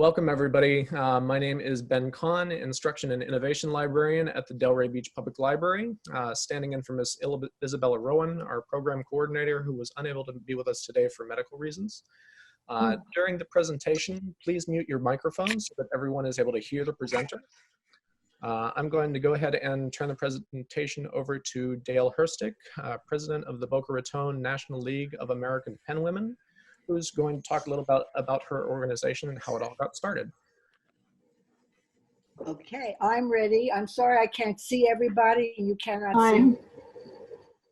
Welcome everybody. My name is Ben Kahn, Instruction and Innovation Librarian at the Delray Beach Public Library, standing in for Miss Isabella Rowan, our program coordinator who was unable to be with us today for medical reasons. During the presentation, please mute your microphones so that everyone is able to hear the presenter. I'm going to go ahead and turn the presentation over to Dale Herstick, President of the Boca Raton National League of American Penwomen, who's going to talk a little about her organization and how it all got started. Okay, I'm ready. I'm sorry I can't see everybody. You cannot see.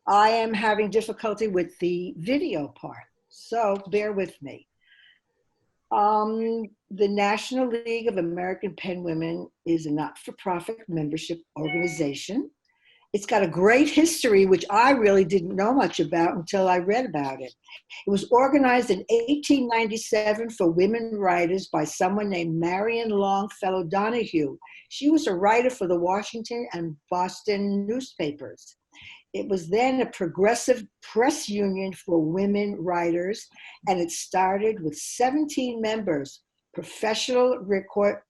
I am having difficulty with the video part, so bear with me. The National League of American Penwomen is a not-for-profit membership organization. It's got a great history, which I really didn't know much about until I read about it. It was organized in 1897 for women writers by someone named Marion Longfellow Donahue. She was a writer for the Washington and Boston newspapers. It was then a progressive press union for women writers, and it started with 17 members. Professional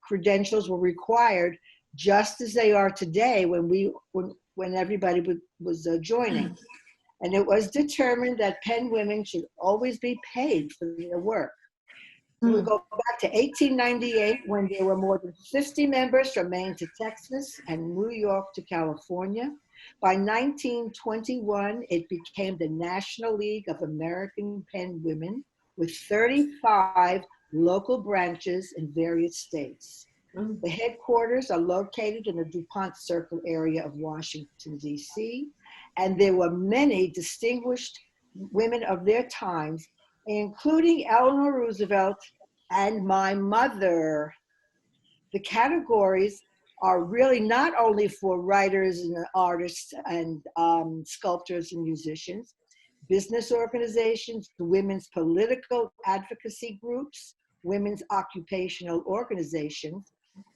credentials were required, just as they are today when everybody was joining. And it was determined that pen women should always be paid for their work. We go back to 1898 when there were more than 50 members from Maine to Texas and New York to California. By 1921, it became the National League of American Penwomen with 35 local branches in various states. The headquarters are located in the DuPont Circle area of Washington, D.C., and there were many distinguished women of their times, including Eleanor Roosevelt and my mother. The categories are really not only for writers and artists and sculptors and musicians, business organizations, women's political advocacy groups, women's occupational organizations,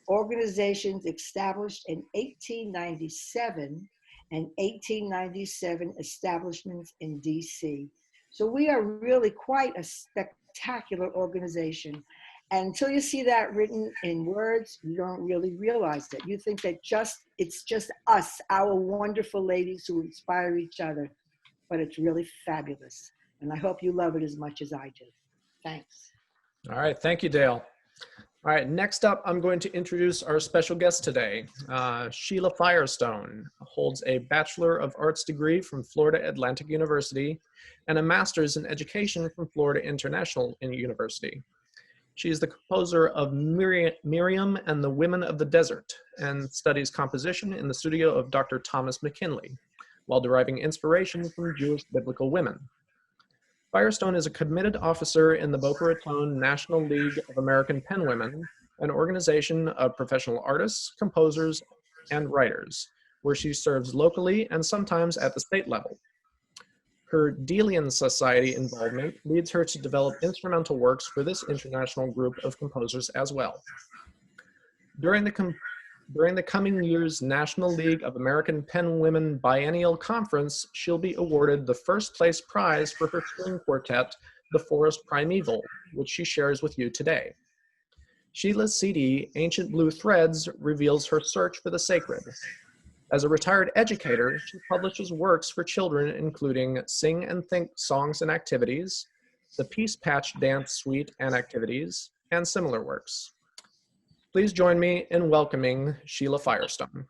organizations established in 1897 and 1897 establishments in DC. So we are really quite a spectacular organization. And until you see that written in words, you don't really realize it. You think that it's just us, our wonderful ladies who inspire each other, but it's really fabulous. And I hope you love it as much as I do. Thanks. All right, thank you, Dale. All right, next up, I'm going to introduce our special guest today. Sheila Firestone holds a Bachelor of Arts degree from Florida Atlantic University and a Master's in Education from Florida International University. She is the composer of Miriam and the Women of the Desert and studies composition in the studio of Dr. Thomas McKinley, while deriving inspiration from Jewish biblical women. Firestone is a committed officer in the Boca Raton National League of American Penwomen, an organization of professional artists, composers, and writers, where she serves locally and sometimes at the state level. Her Delian Society involvement leads her to develop instrumental works for this international group of composers as well. During the coming year's National League of American Penwomen Biennial Conference, she'll be awarded the first place prize for her string quartet, the Forest Primeval, which she shares with you today. Sheila's CD, Ancient Blue Threads, reveals her search for the sacred. As a retired educator, she publishes works for children including Sing and Think Songs and Activities, the Peace Patch Dance Suite and Activities, and similar works. Please join me in welcoming Sheila Firestone.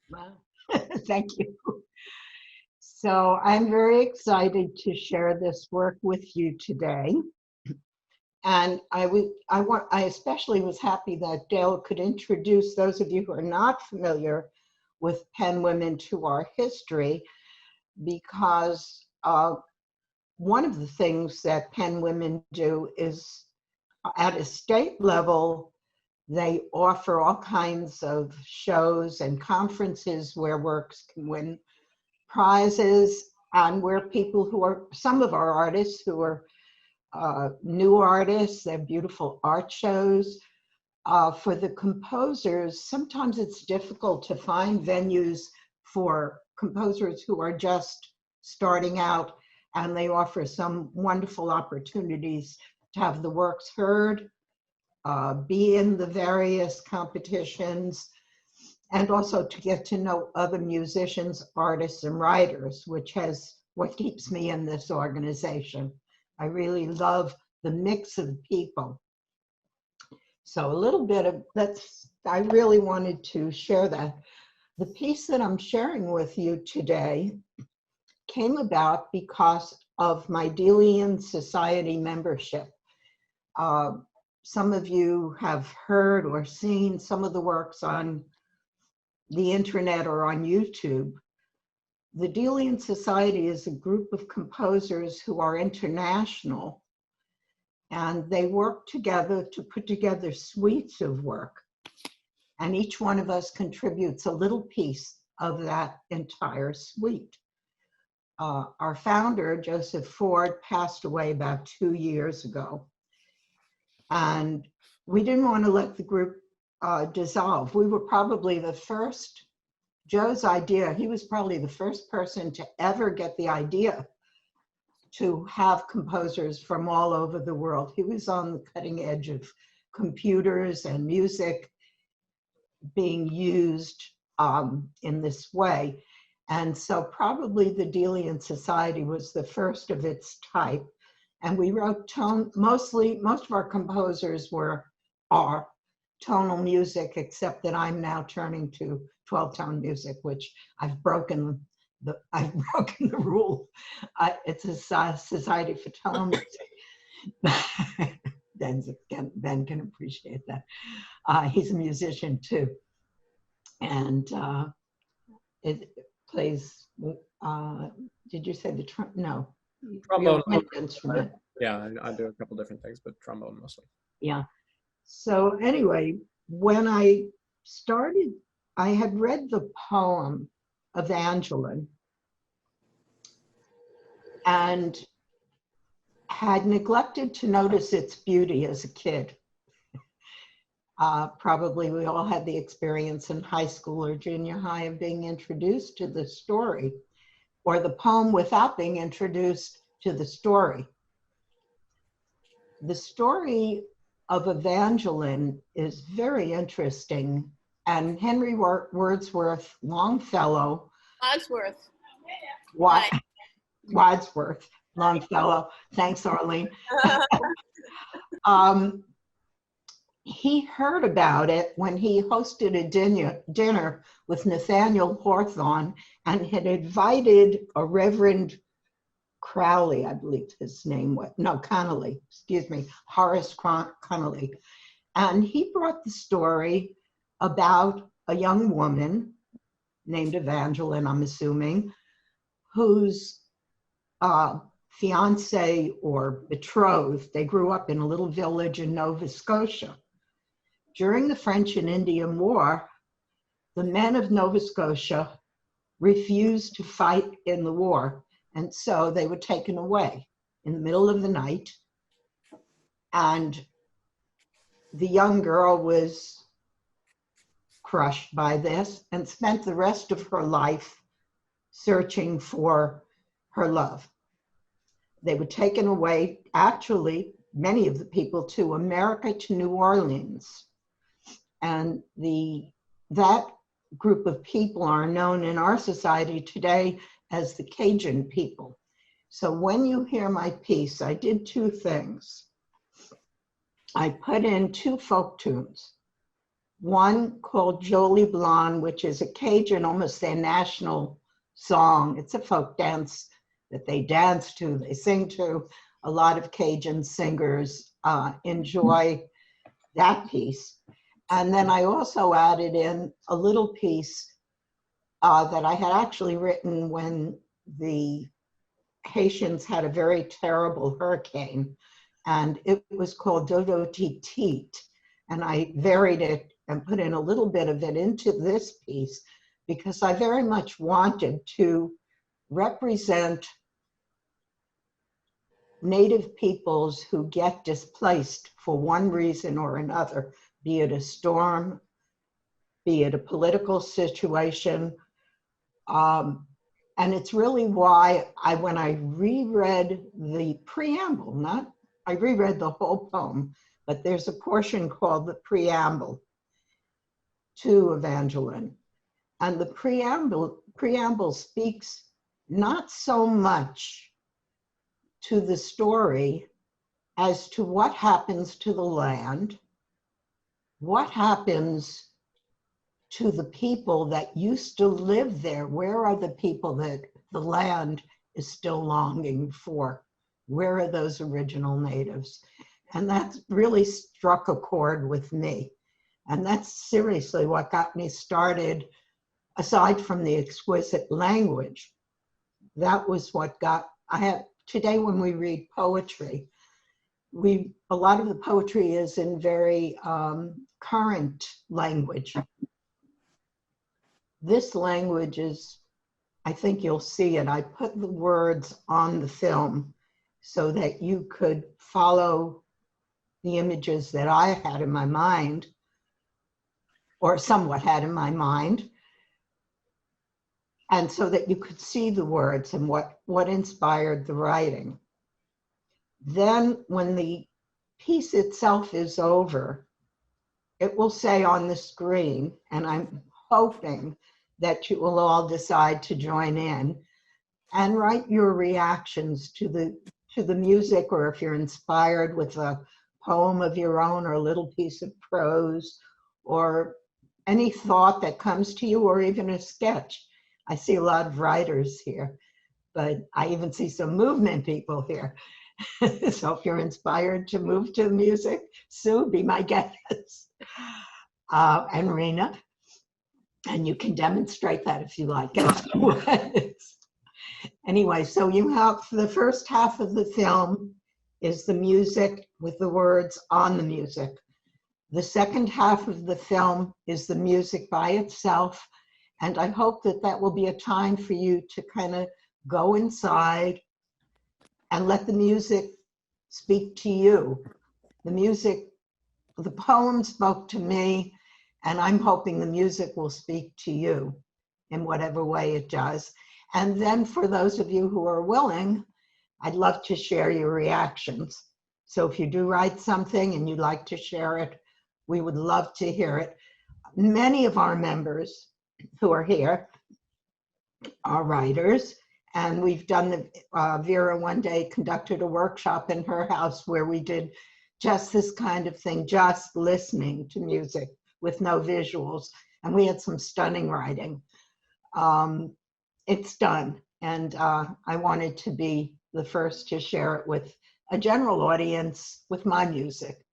Wow. Thank you. So I'm very excited to share this work with you today. And I especially was happy that Dale could introduce those of you who are not familiar with penwomen to our history, because one of the things that penwomen do is at a state level, they offer all kinds of shows and conferences where works can win prizes, and where people who are, some of our artists who are new artists, they have beautiful art shows. For the composers, sometimes it's difficult to find venues for composers who are just starting out, and they offer some wonderful opportunities to have the works heard, be in the various competitions, and also to get to know other musicians, artists, and writers, which is what keeps me in this organization. I really love the mix of people. So a little bit of I really wanted to share that. The piece that I'm sharing with you today came about because of my Delian Society membership. Some of you have heard or seen some of the works on the internet or on YouTube. The Delian Society is a group of composers who are international, and they work together to put together suites of work. And each one of us contributes a little piece of that entire suite. Our founder, Joseph Ford, passed away about 2 years ago. And we didn't want to let the group dissolve. We were probably the first, Joe's idea, he was probably the first person to ever get the idea to have composers from all over the world. He was on the cutting edge of computers and music being used in this way. And so probably the Delian Society was the first of its type. And we wrote most of our composers are tonal music, except that I'm now turning to 12-tone music, which I've broken the rule. It's a society for tonal music. Ben can appreciate that. He's a musician too. And it plays, did you say the no? Trombone. Instrument. Yeah, I do a couple different things, but trombone mostly. Yeah. So anyway, when I started, I had read the poem Evangeline and had neglected to notice its beauty as a kid. Probably we all had the experience in high school or junior high of being introduced to the story or the poem without being introduced to the story. The story of Evangeline is very interesting, and Henry Wordsworth Longfellow. Wadsworth Longfellow. Thanks, Arlene. He heard about it when he hosted a dinner with Nathaniel Hawthorne and had invited a Reverend Crowley, I believe his name was, no, Connolly, excuse me, Horace Connolly. And he brought the story about a young woman named Evangeline, I'm assuming, whose fiance or betrothed, they grew up in a little village in Nova Scotia. During the French and Indian War, the men of Nova Scotia refused to fight in the war, and so they were taken away in the middle of the night. And the young girl was crushed by this and spent the rest of her life searching for her love. They were taken away, actually, many of the people to America, to New Orleans. And that group of people are known in our society today as the Cajun people. So when you hear my piece, I did two things. I put in two folk tunes. One called Jolie Blonde, which is a Cajun, almost their national song. It's a folk dance that they dance to, they sing to. A lot of Cajun singers enjoy that piece. And then I also added in a little piece that I had actually written when the Haitians had a very terrible hurricane, and it was called Dodo Titit. And I varied it and put in a little bit of it into this piece because I very much wanted to represent Native peoples who get displaced for one reason or another, be it a storm, be it a political situation. And it's really why when I reread the preamble, I reread the whole poem, but there's a portion called the preamble to Evangeline. And the preamble speaks not so much to the story as to what happens to the land, what happens to the people that used to live there. Where are the people that the land is still longing for? Where are those original natives? And that really struck a chord with me. And that's seriously what got me started, aside from the exquisite language. That was what today when we read poetry, a lot of the poetry is in very current language. This language is, I think you'll see it. I put the words on the film so that you could follow the images that I had in my mind, or somewhat had in my mind, and so that you could see the words and what inspired the writing. Then when the piece itself is over, it will say on the screen, and I'm hoping that you will all decide to join in and write your reactions to the music, or if you're inspired with a poem of your own or a little piece of prose or any thought that comes to you, or even a sketch. I see a lot of writers here, but I even see some movement people here. So if you're inspired to move to the music, Sue, be my guest. And Rena, and you can demonstrate that if you like. Anyway, so you have the first half of the film is the music with the words on the music. The second half of the film is the music by itself. And I hope that that will be a time for you to kind of go inside and let the music speak to you. The poem spoke to me, and I'm hoping the music will speak to you in whatever way it does. And then for those of you who are willing, I'd love to share your reactions. So if you do write something and you'd like to share it, we would love to hear it. Many of our members who are here are writers, and we've done Vera one day conducted a workshop in her house where we did just this kind of thing, just listening to music with no visuals, and we had some stunning writing. It's done, and I wanted to be the first to share it with a general audience with my music.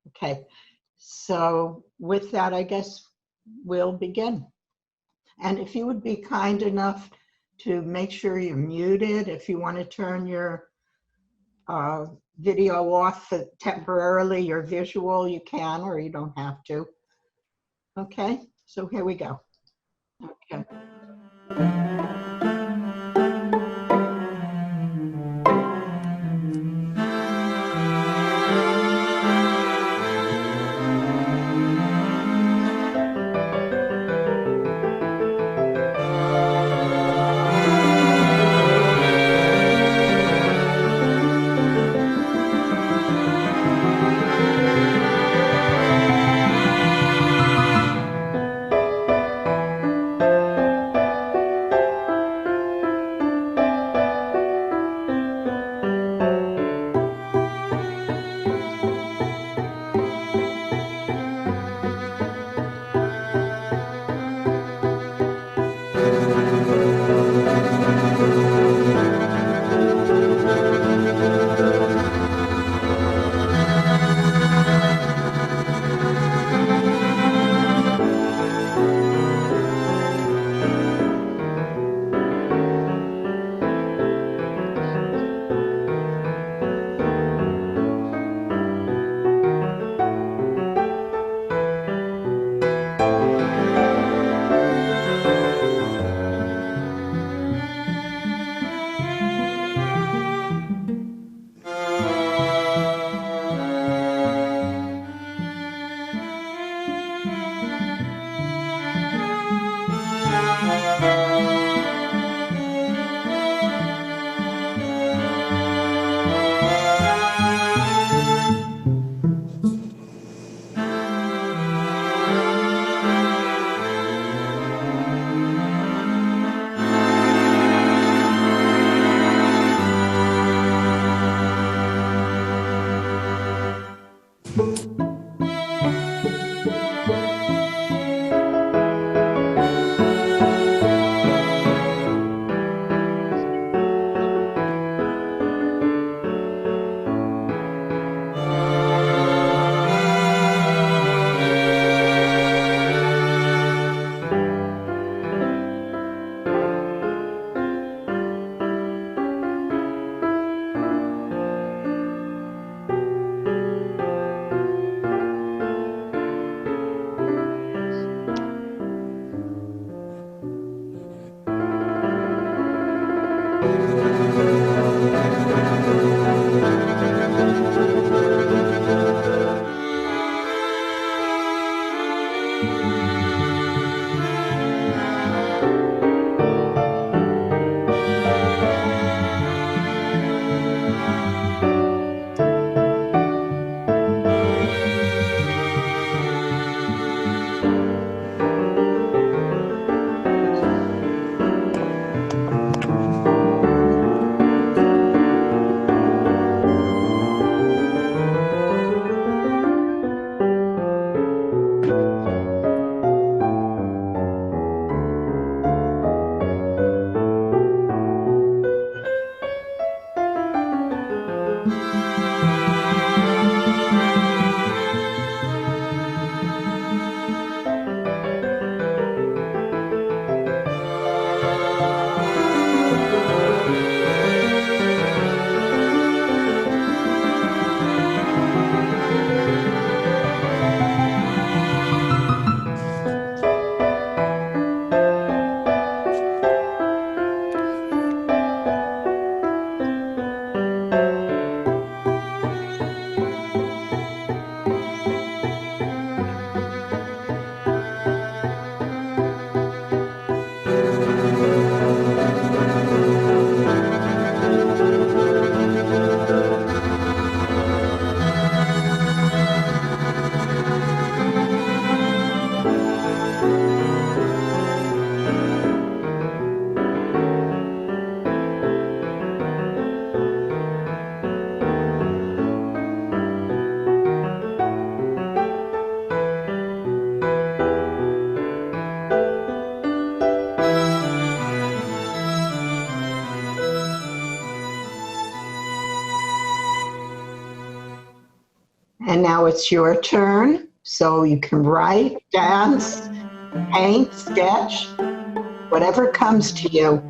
Okay, so with that, I guess we'll begin. And if you would be kind enough to make sure you're muted, if you want to turn your video off temporarily, your visual, you can, or you don't have to. Okay, so here we go. Okay. And now it's your turn. So you can write, dance, paint, sketch, whatever comes to you.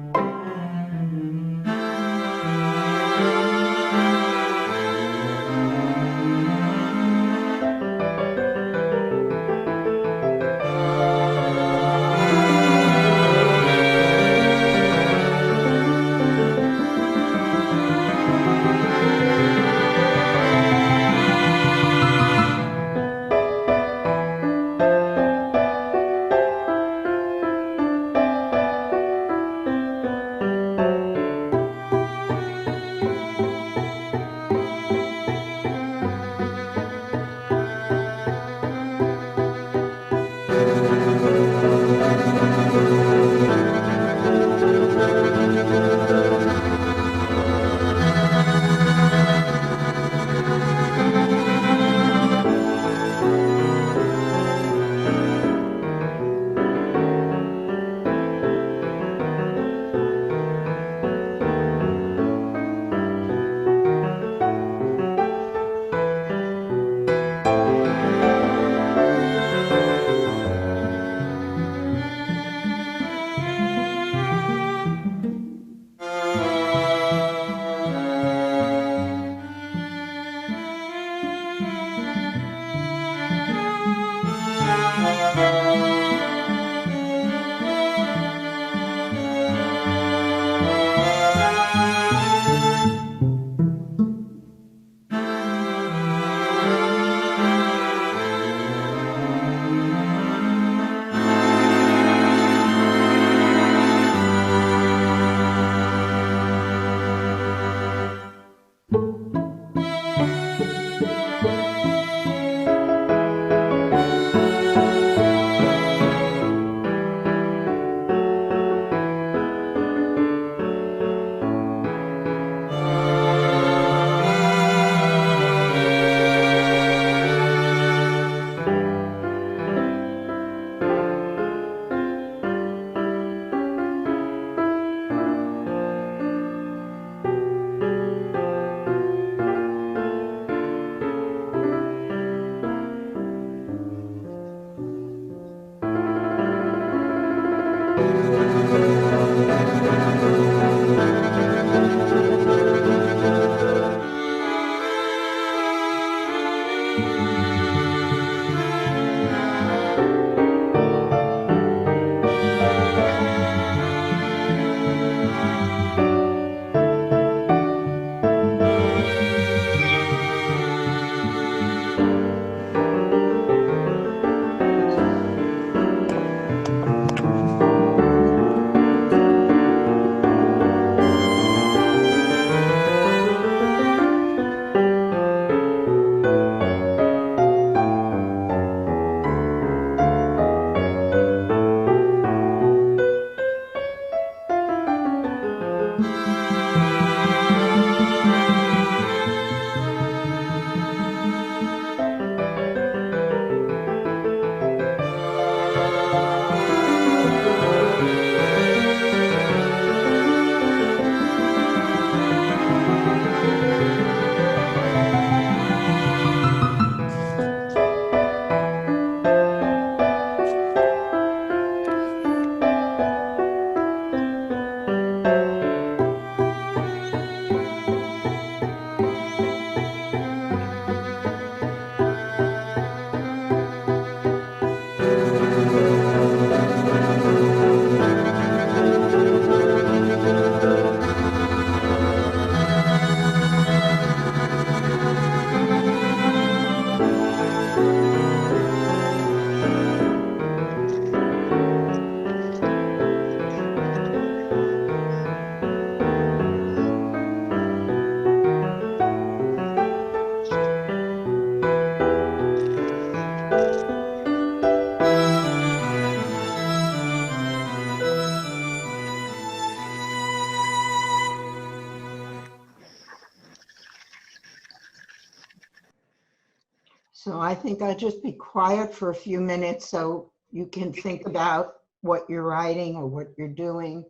So I think I'll just be quiet for a few minutes so you can think about what you're writing or what you're doing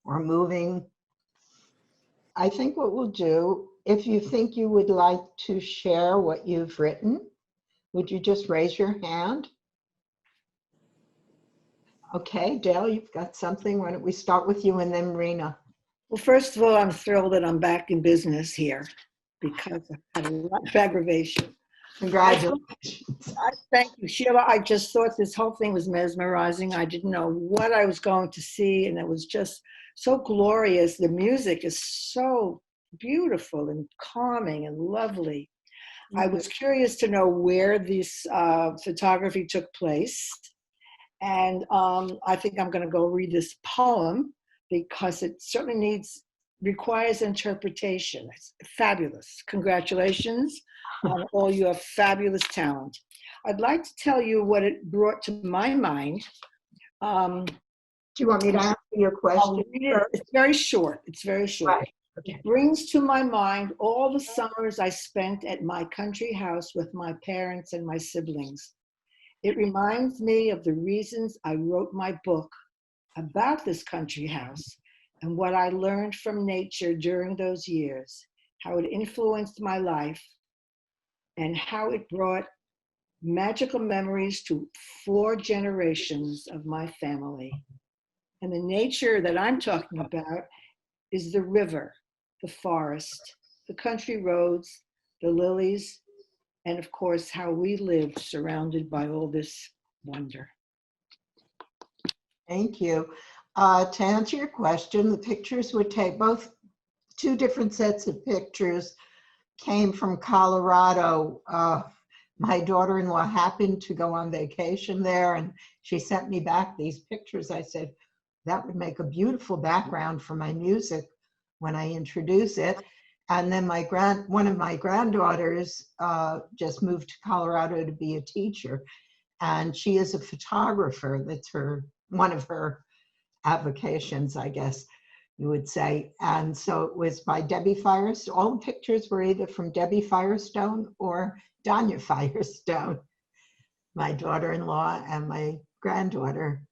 or moving. I think what we'll do, if you think you would like to share what you've written, would you just raise your hand? Okay, Dale, you've got something. Why don't we start with you and then Rena? Well, first of all, I'm thrilled that I'm back in business here because I've had a lot of aggravation. Congratulations. Thank you, Sheila. I just thought this whole thing was mesmerizing. I didn't know what I was going to see, and it was just so glorious. The music is so beautiful and calming and lovely. I was curious to know where this photography took place, and I think I'm going to go read this poem because it certainly requires interpretation. It's fabulous. Congratulations on all your fabulous talent. I'd like to tell you what it brought to my mind. Do you want me to answer your question? It's very short. It's very short. Right. Okay. It brings to my mind all the summers I spent at my country house with my parents and my siblings. It reminds me of the reasons I wrote my book about this country house and what I learned from nature during those years, how it influenced my life, and how it brought magical memories to 4 generations of my family. And the nature that I'm talking about is the river, the forest, the country roads, the lilies, and of course, how we lived surrounded by all this wonder. Thank you. To answer your question, the pictures would take both 2 different sets of pictures came from Colorado. My daughter-in-law happened to go on vacation there and she sent me back these pictures. I said, that would make a beautiful background for my music when I introduce it. And then one of my granddaughters just moved to Colorado to be a teacher. And she is a photographer. That's one of her avocations, I guess you would say. And so it was by Debbie Firestone. All the pictures were either from Debbie Firestone or Danya Firestone, my daughter-in-law and my granddaughter.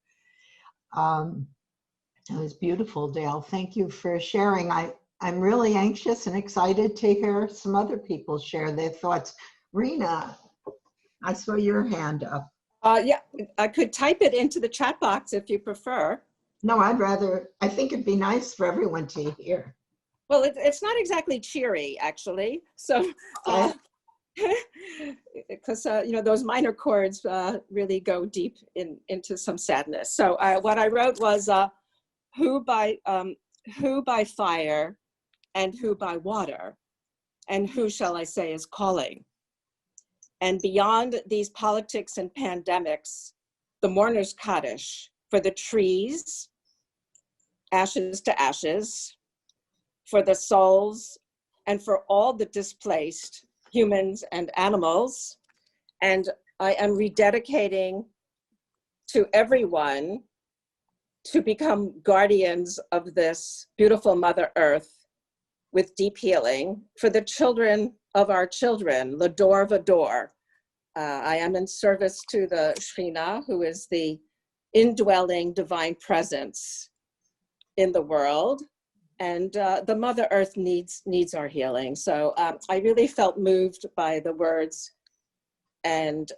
It was beautiful, Dale. Thank you for sharing. I'm really anxious and excited to hear some other people share their thoughts. Rena, I saw your hand up. Yeah, I could type it into the chat box if you prefer. No, I think it'd be nice for everyone to hear. Well, it's not exactly cheery, actually. So, because, those minor chords really go deep into some sadness. So what I wrote was, who by fire and who by water, and who shall I say is calling? And beyond these politics and pandemics, the mourner's Kaddish for the trees, ashes to ashes, for the souls, and for all the displaced humans and animals. And I am rededicating to everyone to become guardians of this beautiful Mother Earth with deep healing for the children of our children, L'Ador Vador. I am in service to the Shekhinah, who is the indwelling divine presence in the world, and the Mother Earth needs our healing. So I really felt moved by the words and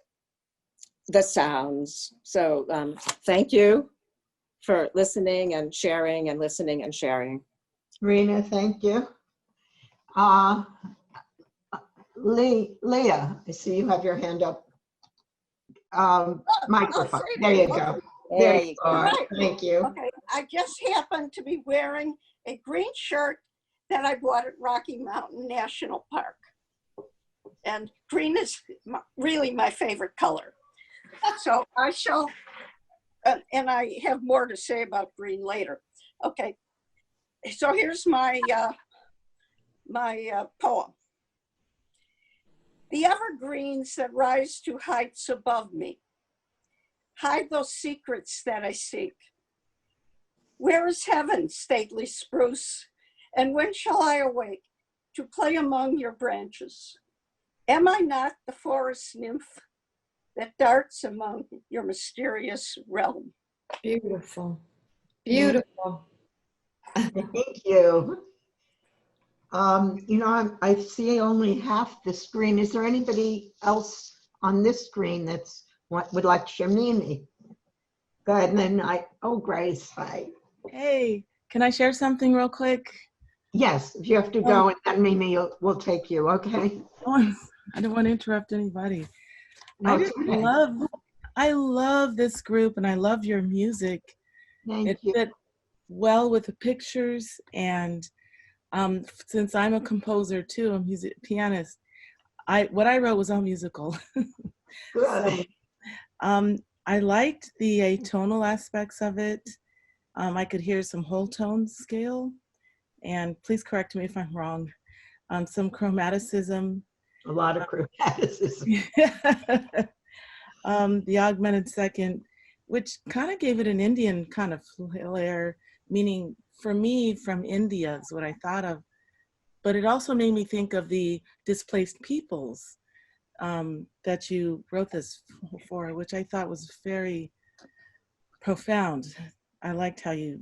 the sounds. So thank you for listening and sharing and listening and sharing. Rena, thank you. Leah, I see you have your hand up. Microphone. There you go. There you go. Right. Thank you. Okay, I just happened to be wearing a green shirt that I bought at Rocky Mountain National Park. And green is really my favorite color. So I shall, and I have more to say about green later. Okay, so here's my, poem. The evergreens that rise to heights above me hide those secrets that I seek. Where is heaven, stately spruce? And when shall I awake to play among your branches? Am I not the forest nymph that darts among your mysterious realm? Beautiful. Beautiful. Thank you. You know, I see only half the screen. Is there anybody else on this screen that's would like to share? Mimi? Go ahead, and then oh, Grace, hi. Hey, can I share something real quick? Yes, if you have to go, and then Mimi will take you, okay? I don't want to interrupt anybody. No, I it's just okay. I love this group and I love your music. Thank It you. fit well with the pictures, and since I'm a composer too, a music pianist, what I wrote was all musical. Good. So I liked the atonal aspects of it. I could hear some whole tone scale, and please correct me if I'm wrong. Some chromaticism. A lot of chromaticism. The augmented second, which kind of gave it an Indian kind of flair, meaning for me from India is what I thought of. But it also made me think of the displaced peoples that you wrote this for, which I thought was very profound. I liked how you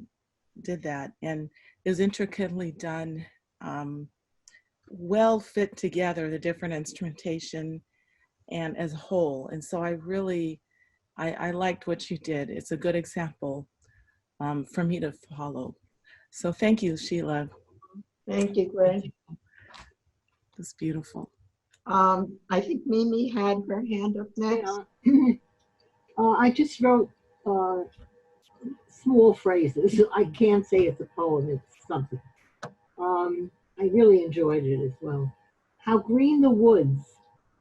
did that, and it was intricately done, well fit together, the different instrumentation and as a whole. And so I really, I liked what you did. It's a good example for me to follow. So thank you, Sheila. Thank you, Grace. It's beautiful. I think Mimi had her hand up next. Yeah. I just wrote small phrases. I can't say it's a poem, it's something. I really enjoyed it as well. How green the woods,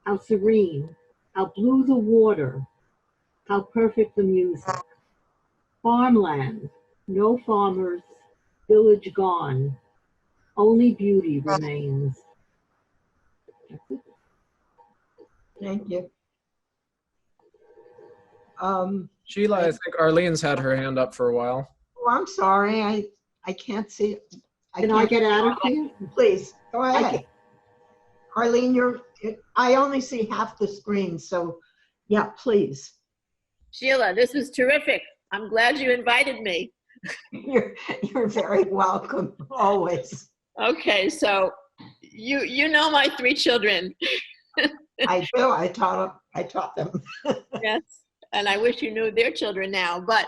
how serene, how blue the water, how perfect the music. Farmland, no farmers, village gone, only beauty remains. That's it. Thank you. Sheila, I think Arlene's had her hand up for a while. Oh, I'm sorry. I can't see. Can I get out of here? Please, go I ahead. can- Arlene, I only see half the screen, so yeah, please. Sheila, this was terrific. I'm glad you invited me. You're very welcome, always. Okay, so you know my three children. I do. I taught them. Yes, and I wish you knew their children now. But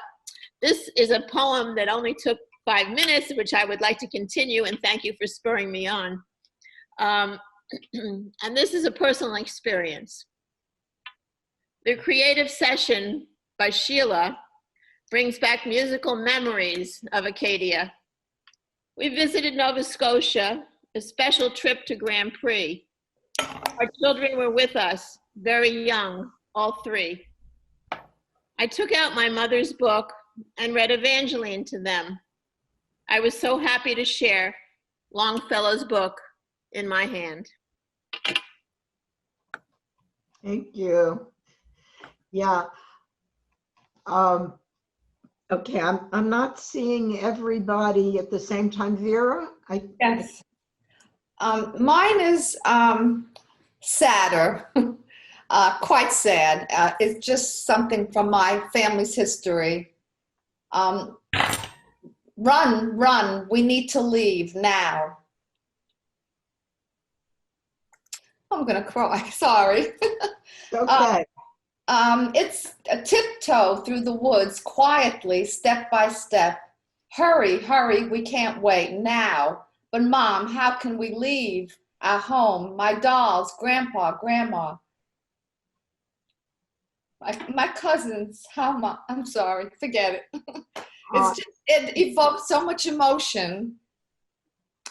this is a poem that only took 5 minutes, which I would like to continue, and thank you for spurring me on. And this is a personal experience. The Creative Session by Sheila brings back musical memories of Acadia. We visited Nova Scotia, a special trip to Grand Prix. Our children were with us, very young, all three. I took out my mother's book and read Evangeline to them. I was so happy to share Longfellow's book in my hand. Thank you. Yeah. Okay, I'm not seeing everybody at the same time. Vera? Yes. Mine is sadder, quite sad. It's just something from my family's history. Run, run, we need to leave now. I'm gonna cry, sorry. Okay. It's a tiptoe through the woods quietly, step by step. Hurry, hurry, we can't wait now. But Mom, how can we leave our home, my dolls, Grandpa, Grandma? My cousins, I'm sorry, forget it. It's just, it evoked so much emotion.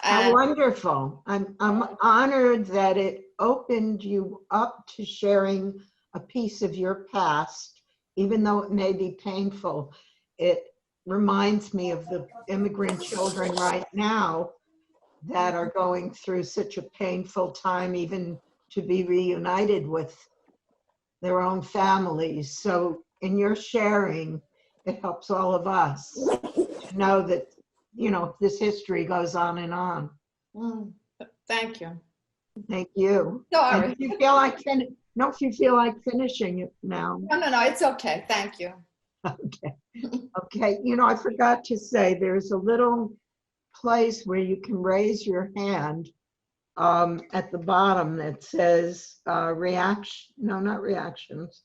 How wonderful. I'm honored that it opened you up to sharing a piece of your past, even though it may be painful. It reminds me of the immigrant children right now that are going through such a painful time, even to be reunited with their own families. So in your sharing, it helps all of us to know that, you know, this history goes on and on. Thank you. Thank you. Sorry. And if you feel like finishing it now. No, it's okay. Thank you. Okay. Okay. You know, I forgot to say there's a little place where you can raise your hand at the bottom that says reaction. No, not reactions.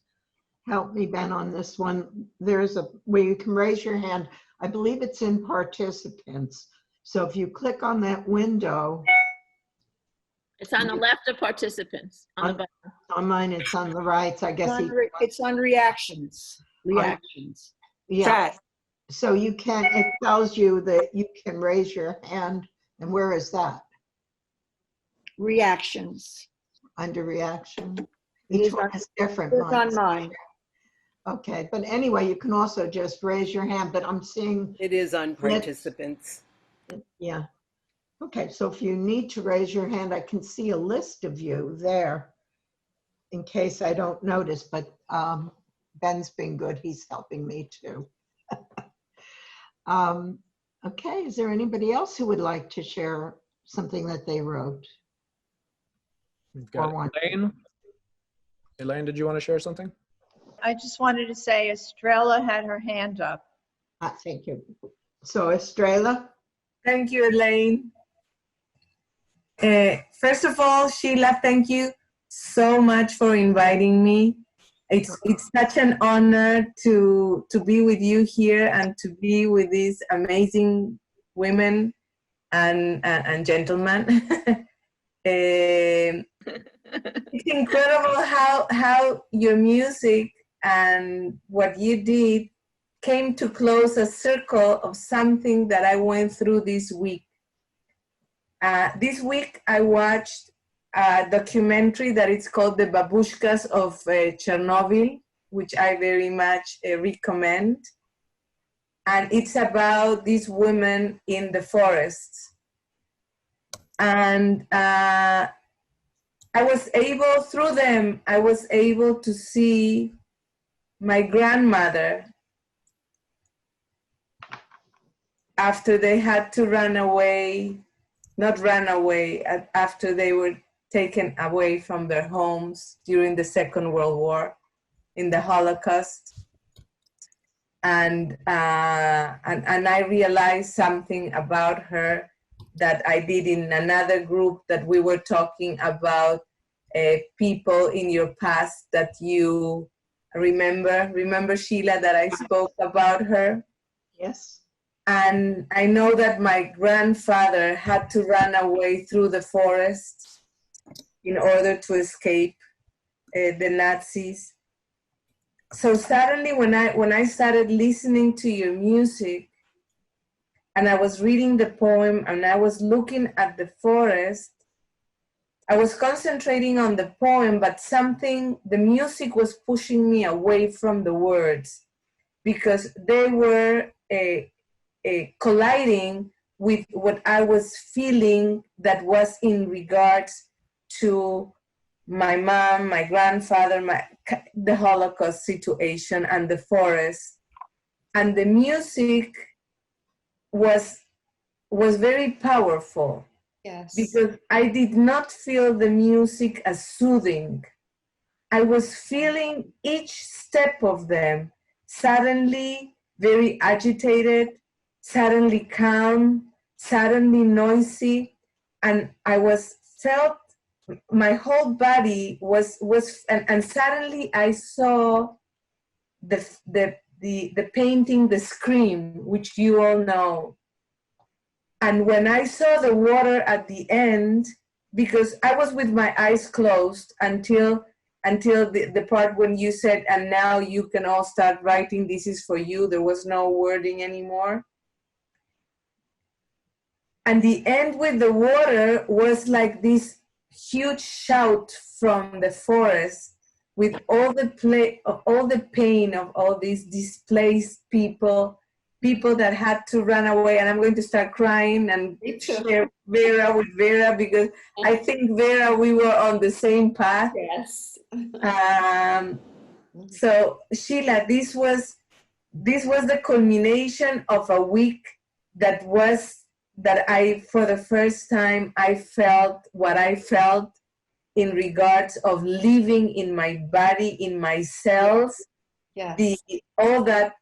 Help me, Ben, on this one. There's a where you can raise your hand. I believe it's in participants. So if you click on that window. It's on the left of participants. On the bottom. On mine, it's on the right. So I guess It's on reactions. Reactions. yeah. Chat. So you can, it tells you that you can raise your hand. And where is that? Reactions. Under reaction? It Each is one on- is different. It's on Mine's- mine. Okay, but anyway, you can also just raise your hand, but I'm seeing, It is on participants. yeah. Okay, so if you need to raise your hand, I can see a list of you there in case I don't notice, but Ben's been good. He's helping me too. Okay, is there anybody else who would like to share something that they wrote? We've got Or one. Elaine. Elaine, did you want to share something? I just wanted to say Estrella had her hand up. Thank you. So Estrella? Thank you, Elaine. First of all, Sheila, thank you so much for inviting me. It's such an honor to be with you here and to be with these amazing women and gentlemen. It's incredible how your music and what you did came to close a circle of something that I went through this week. This week I watched a documentary that is called The Babushkas of Chernobyl, which I very much recommend. And it's about these women in the forests. And I was able, through them, I was able to see my grandmother after they had to run away, not run away, after they were taken away from their homes during the Second World War in the Holocaust. And I realized something about her that I did in another group that we were talking about people in your past that you remember. Remember, Sheila, that I spoke about her? Yes. And I know that my grandfather had to run away through the forest in order to escape the Nazis. So suddenly when I started listening to your music and I was reading the poem and I was looking at the forest, I was concentrating on the poem, but the music was pushing me away from the words because they were colliding with what I was feeling that was in regards to my mom, my grandfather, the Holocaust situation and the forest. And the music was very powerful. Yes. Because I did not feel the music as soothing. I was feeling each step of them, suddenly very agitated, suddenly calm, suddenly noisy, and I felt my whole body was and suddenly I saw the painting, The Scream, which you all know. And when I saw the water at the end, because I was with my eyes closed until the part when you said, and now you can all start writing, this is for you, there was no wording anymore. And the end with the water was like this huge shout from the forest with all the pain of all these displaced people that had to run away. And I'm going to start crying and share Vera with Vera because I think, Vera, we were on the same path. Yes. So Sheila, this was the culmination of a week that was that for the first time, I felt what I felt in regards of living in my body, in my cells, Yes. all that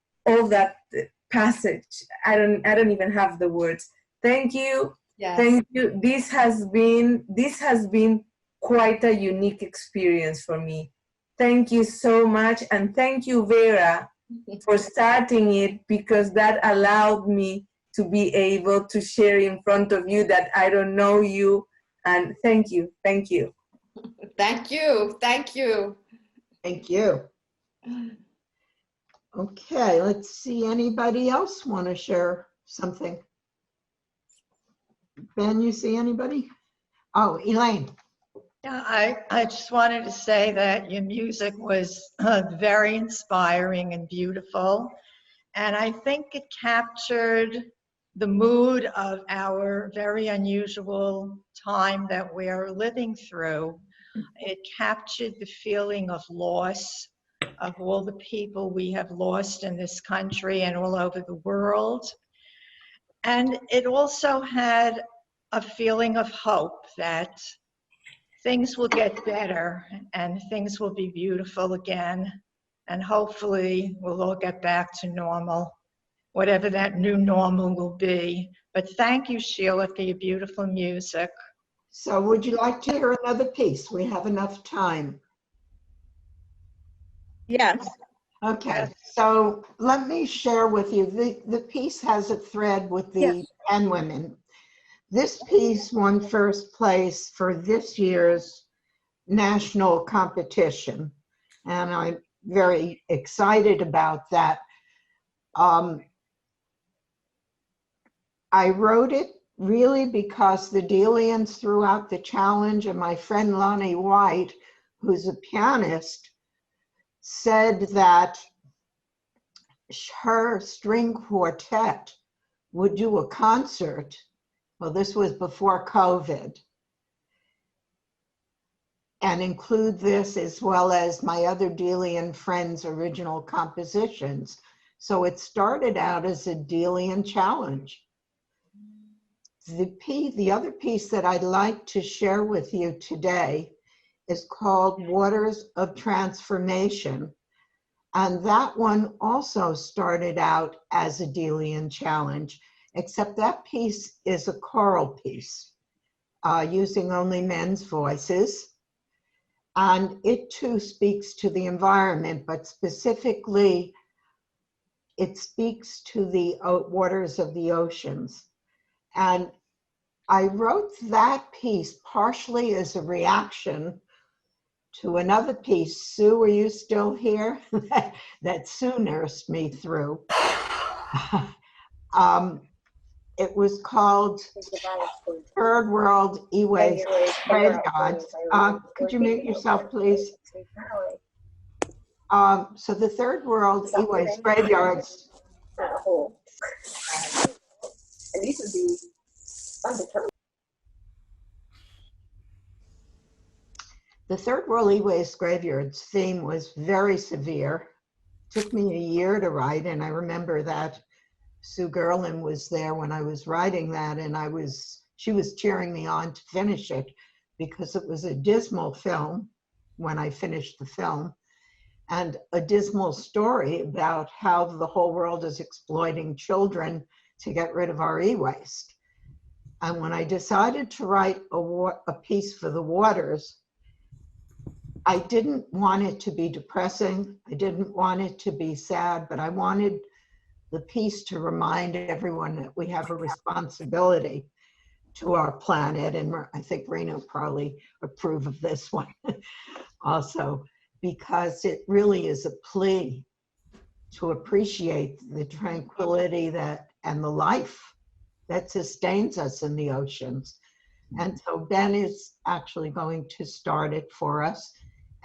passage. I don't even have the words. Thank you. Yes. Thank you. This has been quite a unique experience for me. Thank you so much, and thank you, Vera, for starting it, because that allowed me to be able to share in front of you that I don't know you. And thank you. Thank you. Thank you. Thank you. Okay, let's see. Anybody else want to share something? Ben, you see anybody? Oh, Elaine. Yeah, I just wanted to say that your music was very inspiring and beautiful. And I think it captured the mood of our very unusual time that we're living through. It captured the feeling of loss of all the people we have lost in this country and all over the world. And it also had a feeling of hope that things will get better and things will be beautiful again. And hopefully we'll all get back to normal, whatever that new normal will be. But thank you, Sheila, for your beautiful music. So would you like to hear another piece? We have enough time. Yes. Okay, so let me share with you. The piece has a thread with the Pen Women. This piece won first place for this year's national competition, and I'm very excited about that. I wrote it really because the Delians threw out the challenge, and my friend Lonnie White, who's a pianist, said that her string quartet would do a concert. Well, this was before COVID, and include this as well as my other Delian friends' original compositions. So it started out as a Delian challenge. The other piece that I'd like to share with you today is called Waters of Transformation. And that one also started out as a Delian challenge, except that piece is a choral piece using only men's voices. And it too speaks to the environment, but specifically, it speaks to the waters of the oceans. And I wrote that piece partially as a reaction to another piece. Sue, are you still here? that Sue nursed me through. It was called Third World E-Waste Graveyards. Could you mute yourself, please? So the Third World E-Waste Graveyards. And these would be undetermined. The Third World E-Waste Graveyards theme was very severe. It took me a year to write, and I remember that Sue Gerlin was there when I was writing that, and she was cheering me on to finish it because it was a dismal film when I finished the film, and a dismal story about how the whole world is exploiting children to get rid of our e-waste. And when I decided to write a piece for the waters, I didn't want it to be depressing. I didn't want it to be sad, but I wanted the piece to remind everyone that we have a responsibility to our planet. And I think Reno probably approve of this one also, because it really is a plea to appreciate the tranquility and the life that sustains us in the oceans. And so Ben is actually going to start it for us.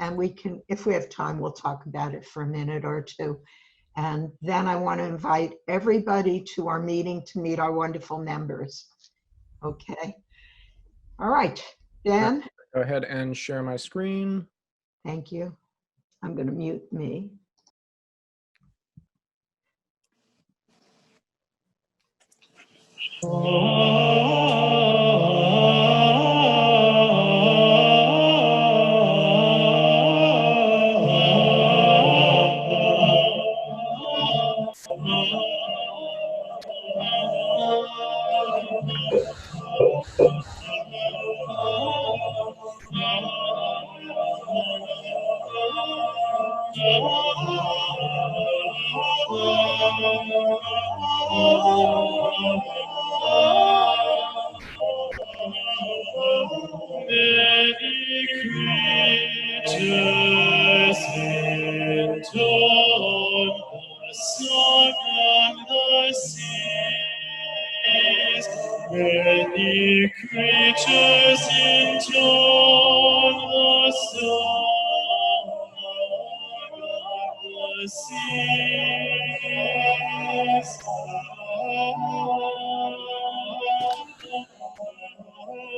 And we can, if we have time, we'll talk about it for a minute or two. And then I want to invite everybody to our meeting to meet our wonderful members. Okay. All right, Ben. Go ahead and share my screen. Thank you. I'm going to mute me. Many creatures intone the song of the seas.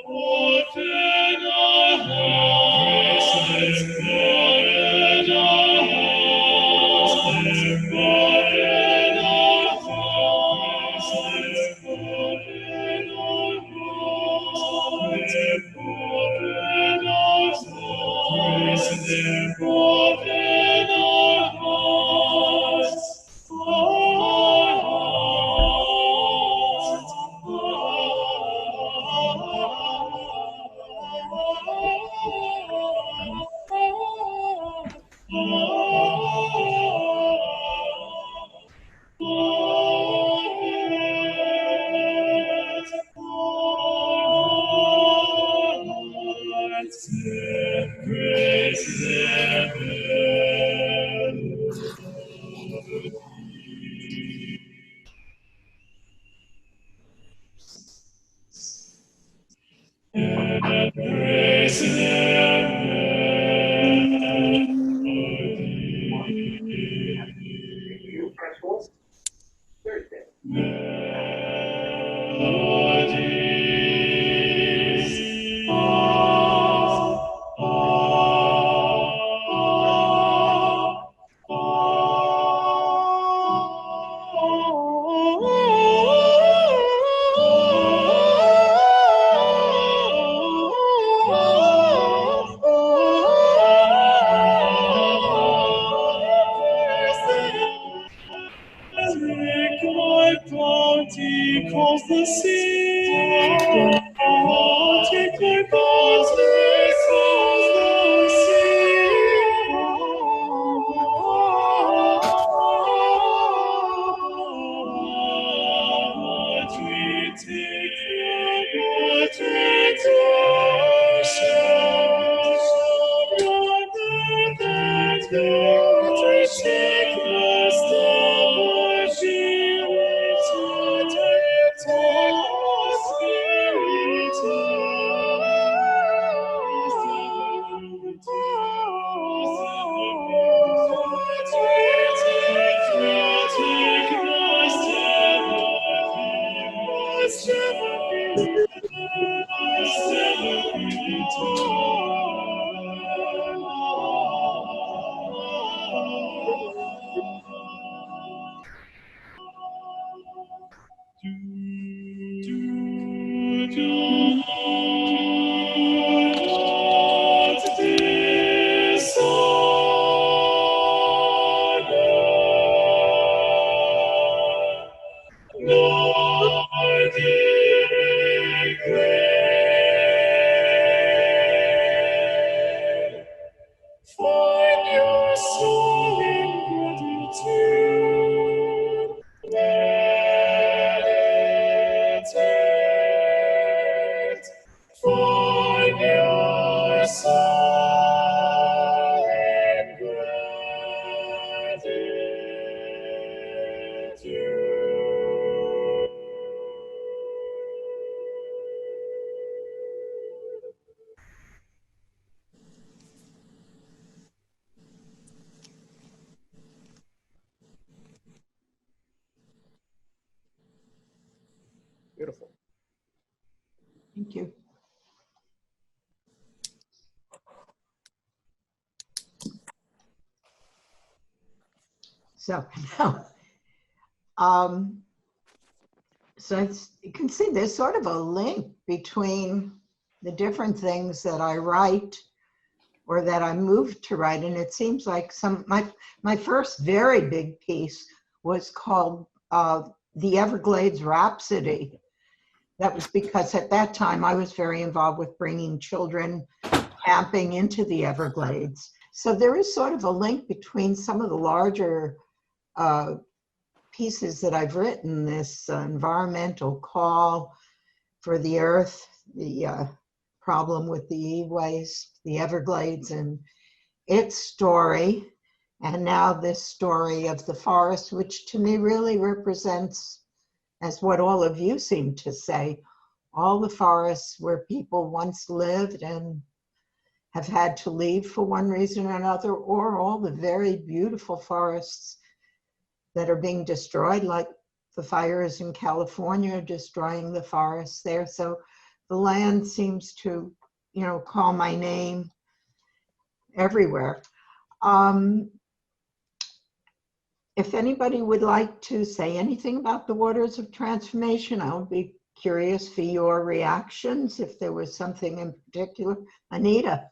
Open our hearts, open our hearts, open our hearts, open our hearts, open our hearts, open our hearts, praise my bounty calls the sea. Oh, take my bounty calls the sea. What we take from what we do shall rather than what we take must Find your soul in gratitude. Meditate. Find your soul in gratitude. Beautiful. Thank you. So now, you can see there's sort of a link between the different things that I write or that I moved to write. And it seems like my first very big piece was called The Everglades Rhapsody. That was because at that time I was very involved with bringing children camping into the Everglades. So there is sort of a link between some of the larger pieces that I've written, this environmental call for the earth, the problem with the e-waste, the Everglades and its story, and now this story of the forest, which to me really represents, as what all of you seem to say, all the forests where people once lived and have had to leave for one reason or another, or all the very beautiful forests that are being destroyed, like the fires in California are destroying the forests there. So the land seems to, call my name everywhere. If anybody would like to say anything about the Waters of Transformation, I would be curious for your reactions, if there was something in particular. Anita.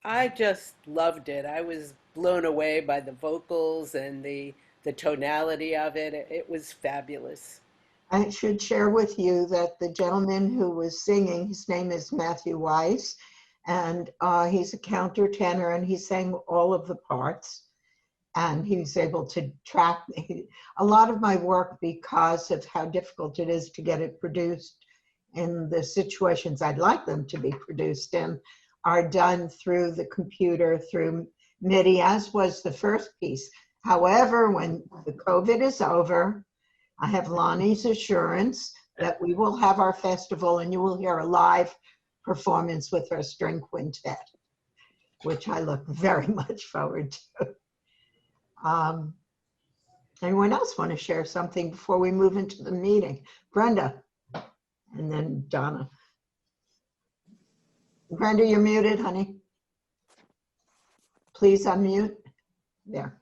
I just loved it. I was blown away by the vocals and the tonality of it. It was fabulous. I should share with you that the gentleman who was singing, his name is Matthew Weiss, and he's a countertenor, and he sang all of the parts. And he was able to track a lot of my work, because of how difficult it is to get it produced in the situations I'd like them to be produced in, are done through the computer, through MIDI, as was the first piece. However, when the COVID is over, I have Lonnie's assurance that we will have our festival and you will hear a live performance with her string quintet, which I look very much forward to. Anyone else want to share something before we move into the meeting? Brenda, and then Donna. Brenda, you're muted, honey. Please unmute. There.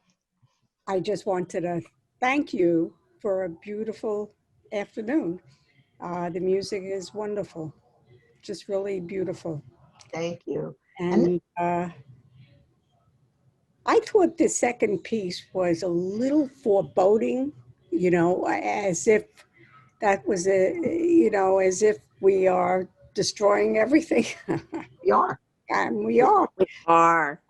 I just wanted to thank you for a beautiful afternoon. The music is wonderful, just really beautiful. Thank you. And I thought the second piece was a little foreboding, as if that was as if we are destroying everything. We are. And we are. We are.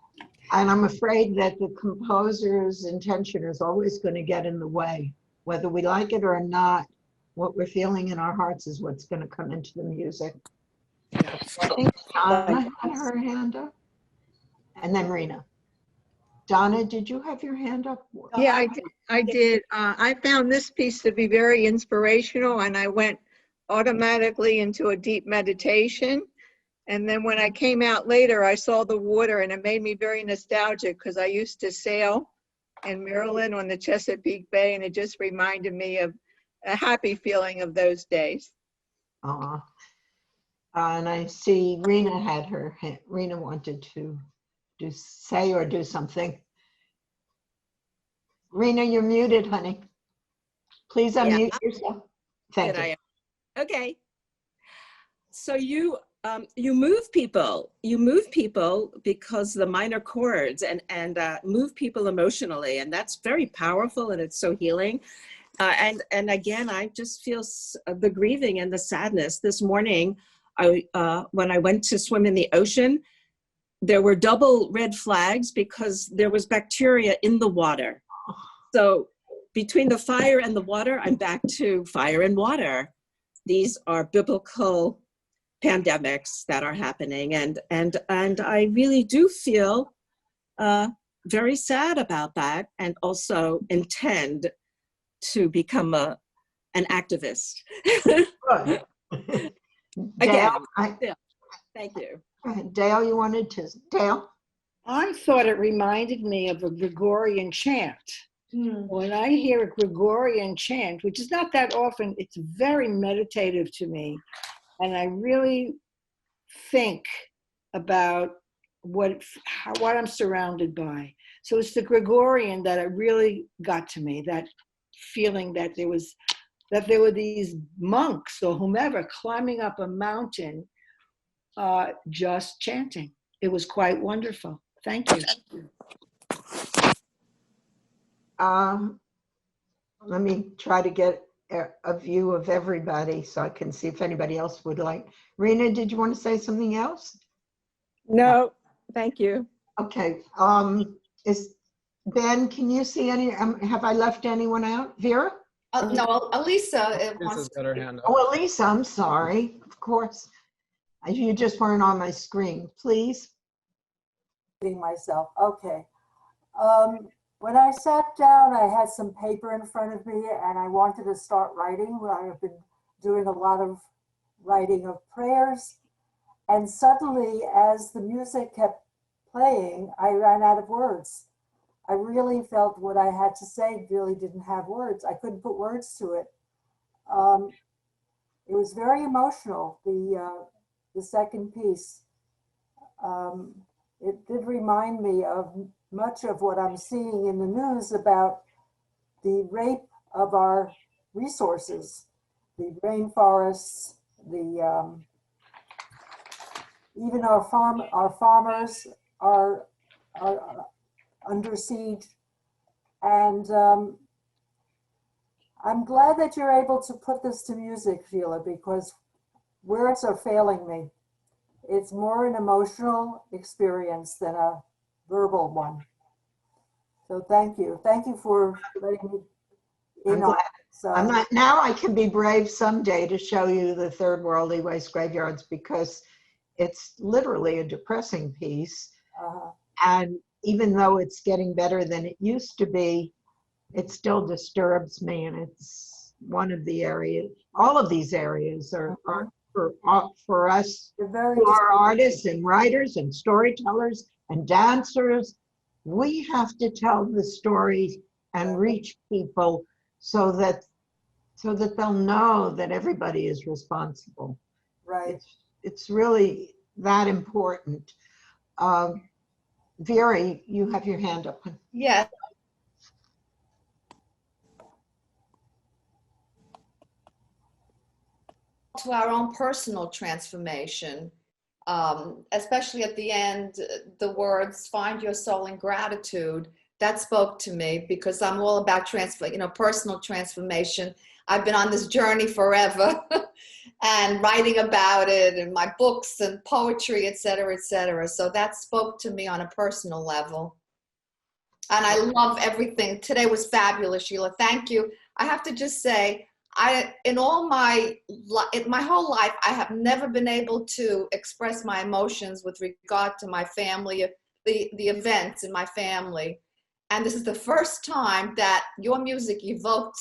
And I'm afraid that the composer's intention is always going to get in the way. Whether we like it or not, what we're feeling in our hearts is what's going to come into the music. I think Donna had her hand up. And then Rena. Donna, did you have your hand up? Yeah, I did. I found this piece to be very inspirational, and I went automatically into a deep meditation. And then when I came out later, I saw the water, and it made me very nostalgic, because I used to sail in Maryland on the Chesapeake Bay, and it just reminded me of a happy feeling of those days. And I see Rena had her hand. Rena wanted to say or do something. Rena, you're muted, honey. Please unmute yourself. Thank you. Okay. So you move people. You move people because the minor chords and move people emotionally, and that's very powerful, and it's so healing. And again, I just feel the grieving and the sadness. This morning, when I went to swim in the ocean, there were double red flags because there was bacteria in the water. So between the fire and the water, I'm back to fire and water. These are biblical pandemics that are happening, and I really do feel very sad about that, and also intend to become an activist. Again, thank you. Dale, you wanted to, Dale? I thought it reminded me of a Gregorian chant. When I hear a Gregorian chant, which is not that often, it's very meditative to me. And I really think about what I'm surrounded by. So it's the Gregorian that it really got to me, that feeling that there was that there were these monks or whomever climbing up a mountain just chanting. It was quite wonderful. Thank you. Let me try to get a view of everybody so I can see if anybody else would like. Rena, did you want to say something else? No, thank you. Okay. Is Ben, can you see any, have I left anyone out? Vera? No, Elisa Lisa's got her hand up. Oh, Elisa, I'm sorry. Of course. You just weren't on my screen. Please. Myself. Okay. When I sat down, I had some paper in front of me and I wanted to start writing. I have been doing a lot of writing of prayers. And suddenly, as the music kept playing, I ran out of words. I really felt what I had to say really didn't have words. I couldn't put words to it. It was very emotional, the second piece. It did remind me of much of what I'm seeing in the news about the rape of our resources, the rainforests, even our farmers are under siege. And I'm glad that you're able to put this to music, Sheila, because words are failing me. It's more an emotional experience than a verbal one. So thank you. Thank you for letting me in on it. So I'm not, now I can be brave someday to show you the Third World E-Waste Graveyards, because it's literally a depressing piece. And even though it's getting better than it used to be, it still disturbs me. And it's one of the areas, all of these areas are for us who are artists and writers and storytellers and dancers. We have to tell the stories and reach people so that they'll know that everybody is responsible. Right. It's really that important. Vera, you have your hand up. Yes. To our own personal transformation, especially at the end, the words "find your soul in gratitude," that spoke to me, because I'm all about personal transformation. I've been on this journey forever and writing about it in my books and poetry, et cetera, et cetera. So that spoke to me on a personal level. And I love everything. Today was fabulous, Sheila. Thank you. I have to just say, in my whole life, I have never been able to express my emotions with regard to my family, the events in my family. And this is the first time that your music evoked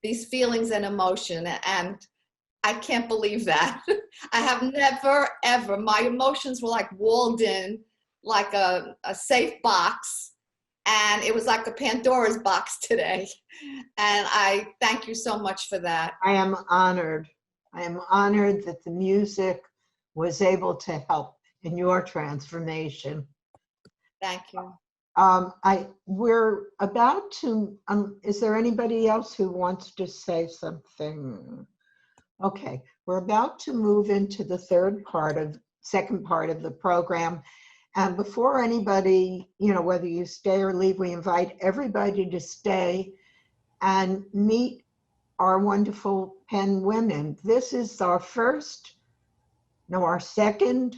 these feelings and emotion. And I can't believe that. I have never, ever, my emotions were like walled in, like a safe box. And it was like a Pandora's box today. And I thank you so much for that. I am honored. I am honored that the music was able to help in your transformation. Thank you. We're about to, is there anybody else who wants to say something? Okay, we're about to move into the second part of the program. And before anybody, whether you stay or leave, we invite everybody to stay and meet our wonderful Penn women. This is our second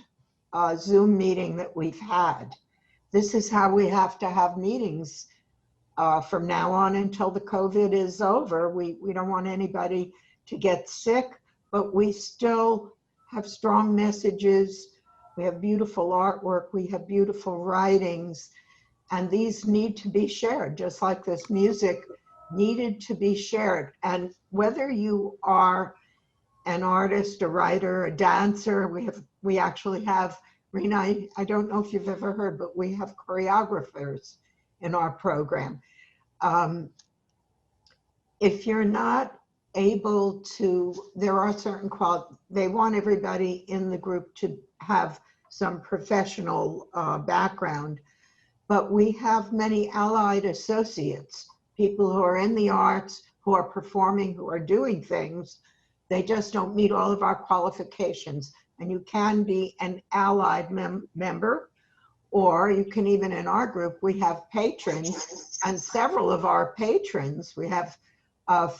Zoom meeting that we've had. This is how we have to have meetings from now on until the COVID is over. We don't want anybody to get sick, but we still have strong messages. We have beautiful artwork, we have beautiful writings, and these need to be shared, just like this music needed to be shared. And whether you are an artist, a writer, a dancer, we actually have, Rena, I don't know if you've ever heard, but we have choreographers in our program. If you're not able to, there are certain they want everybody in the group to have some professional background, but we have many allied associates, people who are in the arts, who are performing, who are doing things. They just don't meet all of our qualifications. And you can be an allied member, or you can even, in our group, we have patrons, and several of our patrons, we have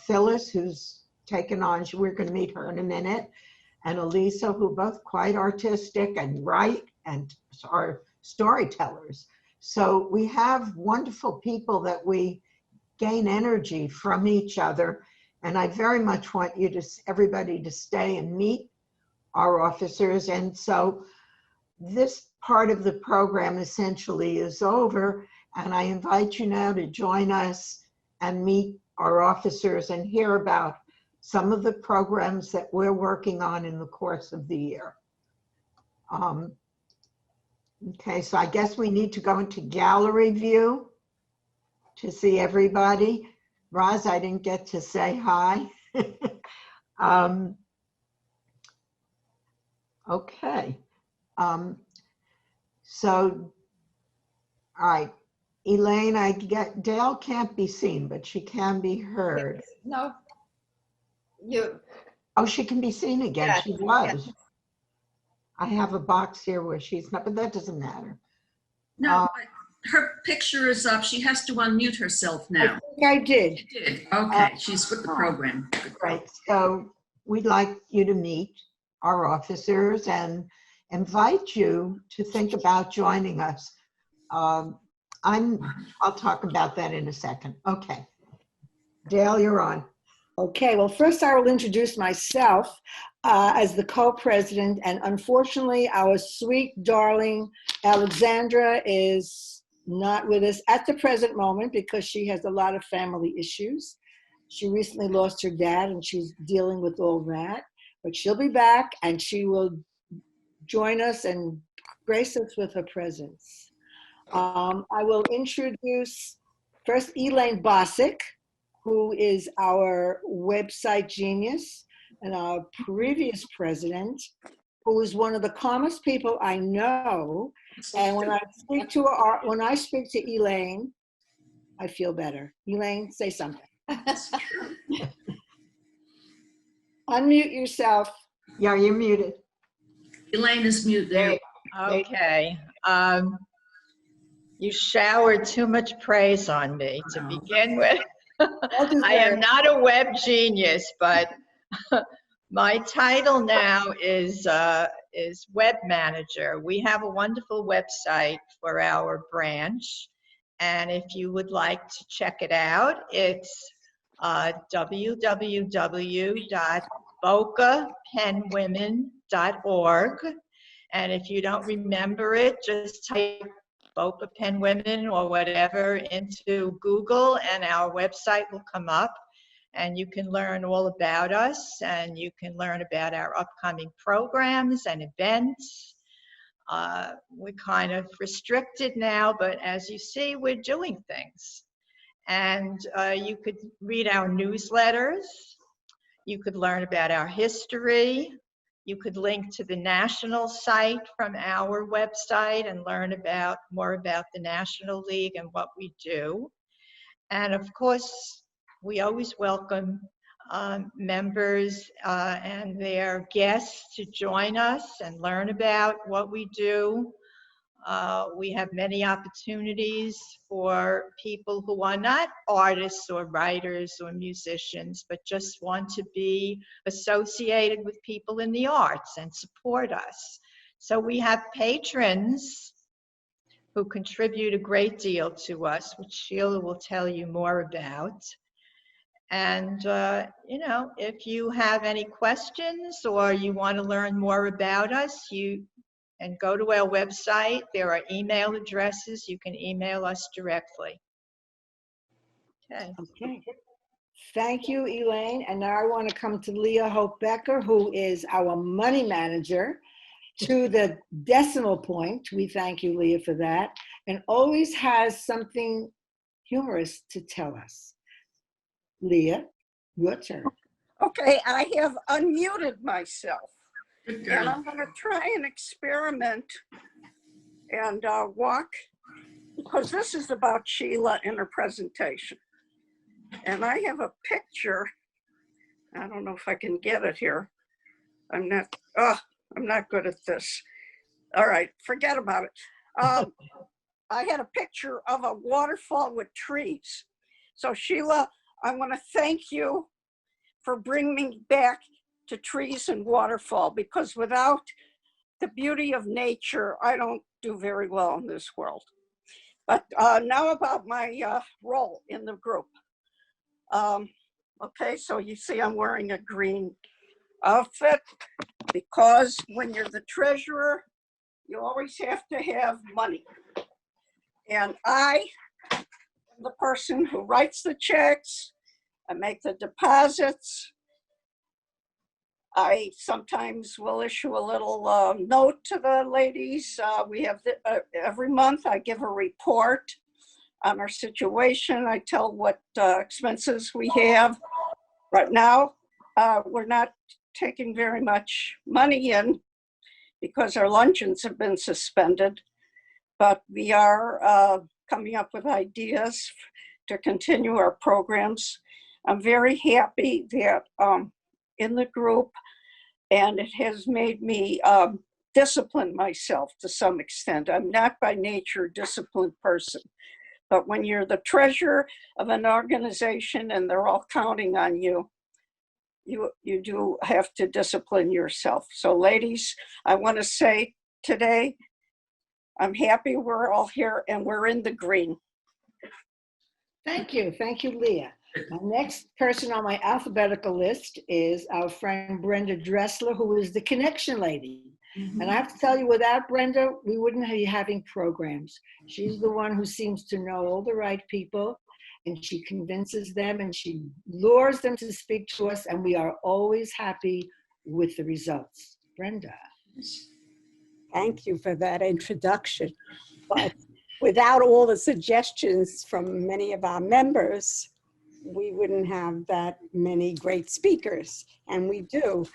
Phyllis, who's taken on, we're going to meet her in a minute, and Elisa, who are both quite artistic and write and are storytellers. So we have wonderful people that we gain energy from each other. And I very much want you to, everybody to stay and meet our officers. And so this part of the program essentially is over. And I invite you now to join us and meet our officers and hear about some of the programs that we're working on in the course of the year. Okay, so I guess we need to go into gallery view to see everybody. Roz, I didn't get to say hi. Okay. So, all right. Elaine, I get, Dale can't be seen, but she can be heard. No, you. Oh, she can be seen again. Yeah, She was. yeah. I have a box here where she's not, but that doesn't matter. No, her picture is up. She has to unmute herself now. I think I did. She did. Okay, she's with the program. Right. So we'd like you to meet our officers and invite you to think about joining us. I'll talk about that in a second. Okay. Dale, you're on. Okay, well, first I will introduce myself as the co-president, and unfortunately our sweet darling Alexandra is not with us at the present moment because she has a lot of family issues. She recently lost her dad and she's dealing with all that, but she'll be back and she will join us and grace us with her presence. I will introduce first Elaine Bosick, who is our website genius and our previous president, who is one of the calmest people I know. And when I speak to Elaine, I feel better. Elaine, say something. Unmute yourself. Yeah, you're muted. Elaine is muted. Okay. You showered too much praise on me to begin with. I am not a web genius, but my title now is web manager. We have a wonderful website for our branch, and if you would like to check it out, it's www.bocapenwomen.org. And if you don't remember it, just type Boca Pen Women or whatever into Google and our website will come up, and you can learn all about us and you can learn about our upcoming programs and events. We're kind of restricted now, but as you see, we're doing things. And you could read our newsletters. You could learn about our history. You could link to the national site from our website and learn more about the National League and what we do. And of course, we always welcome members and their guests to join us and learn about what we do. We have many opportunities for people who are not artists or writers or musicians, but just want to be associated with people in the arts and support us. So we have patrons who contribute a great deal to us, which Sheila will tell you more about. And, you know, if you have any questions or you want to learn more about us, and go to our website. There are email addresses. You can email us directly. Okay. Okay. Thank you, Elaine. And now I want to come to Leah Hope Becker, who is our money manager to the decimal point. We thank you, Leah, for that. And always has something humorous to tell us. Leah, your turn. Okay, I have unmuted myself. And I'm going to try an experiment and walk, because this is about Sheila and her presentation. And I have a picture. I don't know if I can get it here. I'm not good at this. All right, forget about it. I had a picture of a waterfall with trees. So Sheila, I want to thank you for bringing me back to trees and waterfall, because without the beauty of nature, I don't do very well in this world. But now about my role in the group. Okay, so you see I'm wearing a green outfit because when you're the treasurer, you always have to have money. And I am the person who writes the checks, I make the deposits. I sometimes will issue a little note to the ladies. We have every month I give a report on our situation. I tell what expenses we have. Right now, we're not taking very much money in because our luncheons have been suspended, but we are coming up with ideas to continue our programs. I'm very happy that in the group, and it has made me discipline myself to some extent. I'm not by nature a disciplined person, but when you're the treasurer of an organization and they're all counting on you, you do have to discipline yourself. So ladies, I want to say today, I'm happy we're all here and we're in the green. Thank you, Leah. The next person on my alphabetical list is our friend Brenda Dressler, who is the connection lady. And I have to tell you, without Brenda, we wouldn't be having programs. She's the one who seems to know all the right people, and she convinces them and she lures them to speak to us, and we are always happy with the results. Brenda. Thank you for that introduction. But without all the suggestions from many of our members, we wouldn't have that many great speakers, and we do.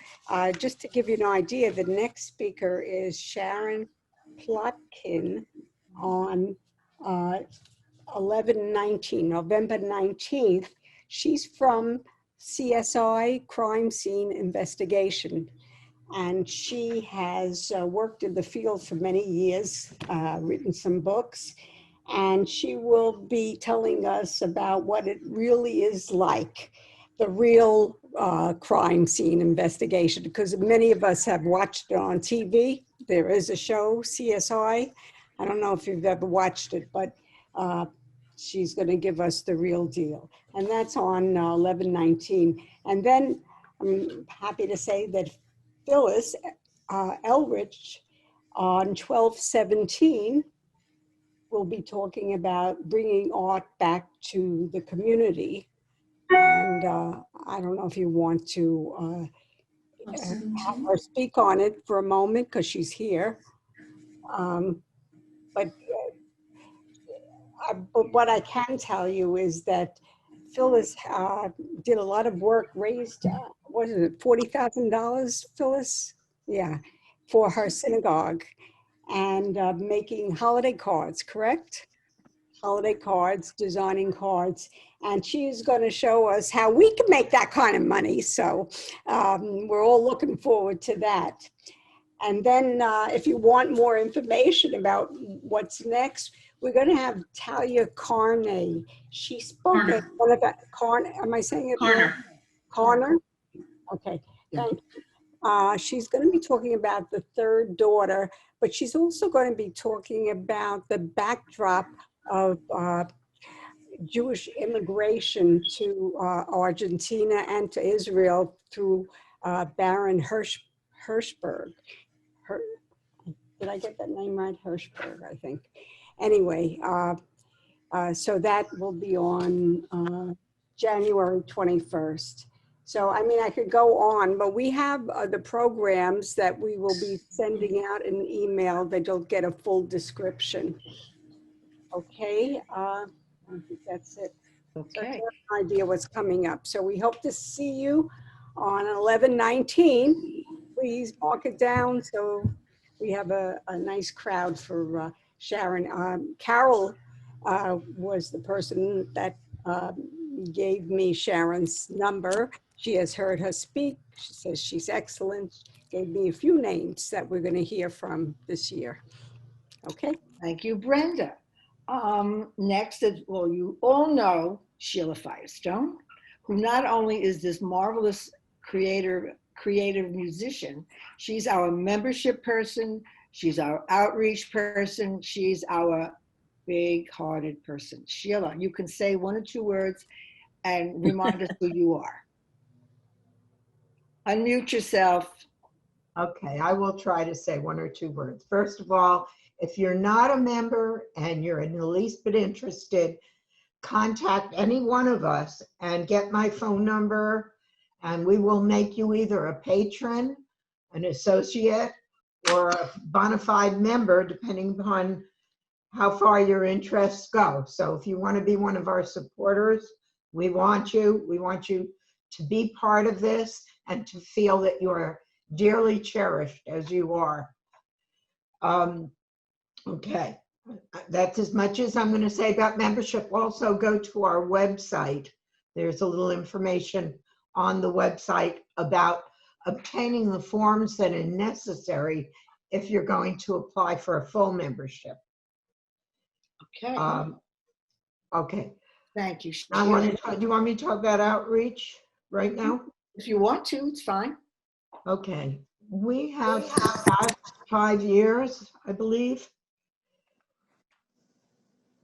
Just to give you an idea, the next speaker is Sharon Plotkin on 11/19, November 19th. She's from CSI, Crime Scene Investigation, and she has worked in the field for many years, written some books, and she will be telling us about what it really is like, the real crime scene investigation, because many of us have watched it on TV. There is a show, CSI. I don't know if you've ever watched it, but she's going to give us the real deal. And that's on 11/19. And then I'm happy to say that Phyllis Elrich on 12/17 will be talking about bringing art back to the community. And I don't know if you want to have her speak on it for a moment, because she's here. But what I can tell you is that Phyllis did a lot of work, raised, what is it, $40,000, Phyllis? Yeah, for her synagogue, and making holiday cards, correct? Holiday cards, designing cards, and she's going to show us how we can make that kind of money. So we're all looking forward to that. And then if you want more information about what's next, we're going to have Talia Carney. She spoke at one of that, am I saying it right? Corner? Okay, thank you. She's going to be talking about the third daughter, but she's also going to be talking about the backdrop of Jewish immigration to Argentina and to Israel through Baron Hirschberg. Did I get that name right? Hirschberg, I think. Anyway, so that will be on January 21st. So, I mean, I could go on, but we have the programs that we will be sending out in an email that you'll get a full description. Okay, I think that's it. Okay. So I have an idea what's coming up. So we hope to see you on 11/19. Please mark it down so we have a nice crowd for Sharon. Carol was the person that gave me Sharon's number. She has heard her speak. She says she's excellent. Gave me a few names that we're going to hear from this year. Okay. Thank you, Brenda. Next, well, you all know Sheila Firestone, who not only is this marvelous creative musician, she's our membership person, she's our outreach person, she's our big-hearted person. Sheila, you can say 1 or 2 words and remind us who you are. Unmute yourself. Okay, I will try to say 1 or 2 words. First of all, if you're not a member and you're in the least bit interested, contact any one of us and get my phone number, and we will make you either a patron, an associate, or a bona fide member, depending upon how far your interests go. So if you want to be one of our supporters, we want you. We want you to be part of this and to feel that you are dearly cherished as you are. Okay, that's as much as I'm going to say about membership. Also, go to our website. There's a little information on the website about obtaining the forms that are necessary if you're going to apply for a full membership. Okay. Okay. Thank you. Do you want me to talk about outreach right now? If you want to, it's fine. Okay. We have for the past 5 years, I believe,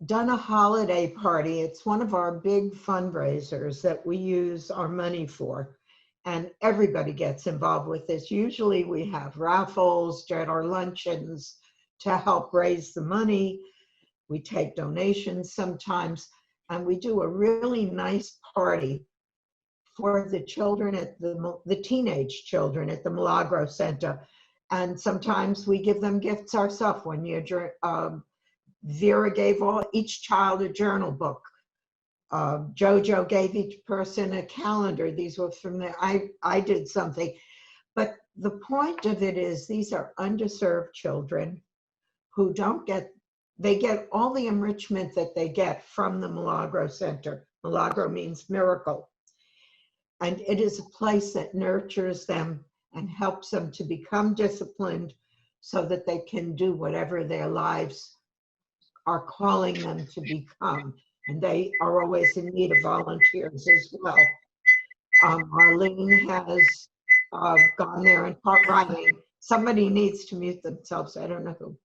done a holiday party. It's one of our big fundraisers that we use our money for, and everybody gets involved with this. Usually we have raffles, or luncheons to help raise the money. We take donations sometimes, and we do a really nice party for the children at the teenage children at the Milagro Center. And sometimes we give them gifts ourselves. One year, Vera gave each child a journal book. Jojo gave each person a calendar. These were from there. I did something. But the point of it is these are underserved children who they get all the enrichment that they get from the Milagro Center. Milagro means miracle. And it is a place that nurtures them and helps them to become disciplined so that they can do whatever their lives are calling them to become. And they are always in need of volunteers as well. Marlene has gone there and taught writing. Somebody needs to mute themselves, I don't know who.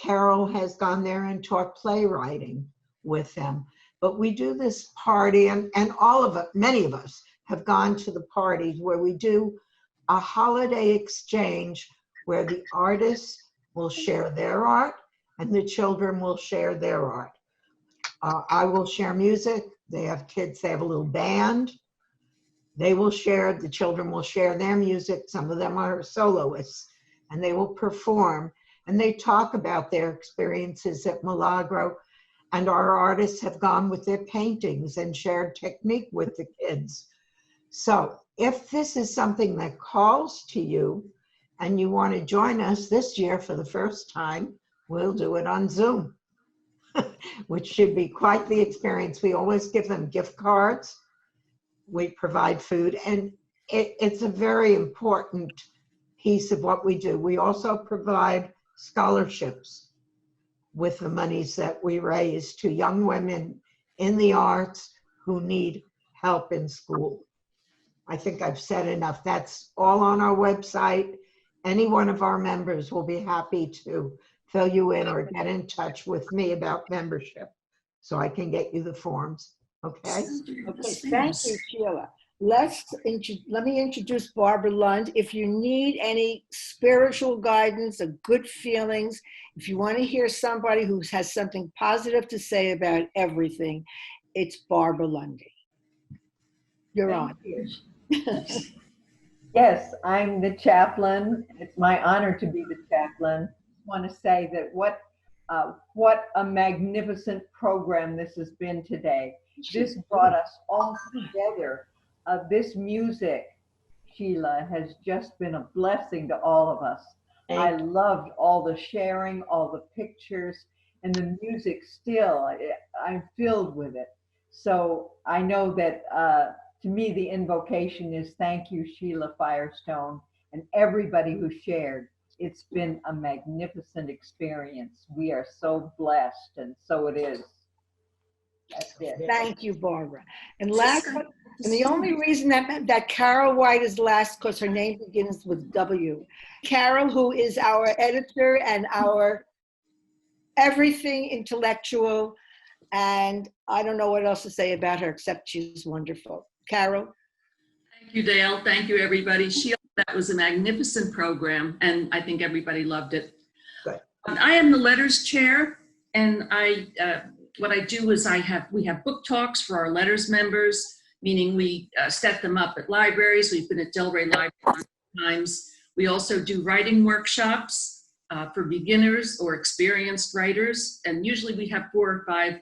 Carol has gone there and taught playwriting with them. But we do this party, and all of us, many of us, have gone to the parties where we do a holiday exchange where the artists will share their art and the children will share their art. I will share music. They have kids, they have a little band. They will share, the children will share their music. Some of them are soloists, and they will perform. And they talk about their experiences at Milagro. And our artists have gone with their paintings and shared technique with the kids. So if this is something that calls to you and you want to join us this year for the first time, we'll do it on Zoom, which should be quite the experience. We always give them gift cards. We provide food, and it's a very important piece of what we do. We also provide scholarships with the monies that we raise to young women in the arts who need help in school. I think I've said enough. That's all on our website. Any one of our members will be happy to fill you in or get in touch with me about membership so I can get you the forms. Okay? Okay, thank you, Sheila. Let me introduce Barbara Lund. If you need any spiritual guidance or good feelings, if you want to hear somebody who has something positive to say about everything, it's Barbara Lundy. You're on. Yes, I'm the chaplain. It's my honor to be the chaplain. I want to say that what a magnificent program this has been today. This brought us all together. This music, Sheila, has just been a blessing to all of us. I loved all the sharing, all the pictures, and the music still, I'm filled with it. So I know that to me, the invocation is thank you, Sheila Firestone, and everybody who shared. It's been a magnificent experience. We are so blessed, and so it is. That's it. Thank you, Barbara. And the only reason that Carol White is last because her name begins with W. Carol, who is our editor and our everything intellectual, and I don't know what else to say about her except she's wonderful. Carol. Thank you, Dale. Thank you, everybody. Sheila, that was a magnificent program, and I think everybody loved it. Good. I am the letters chair, and what I do is we have book talks for our letters members, meaning we set them up at libraries. We've been at Delray Library times. We also do writing workshops for beginners or experienced writers, and usually we have 4 or 5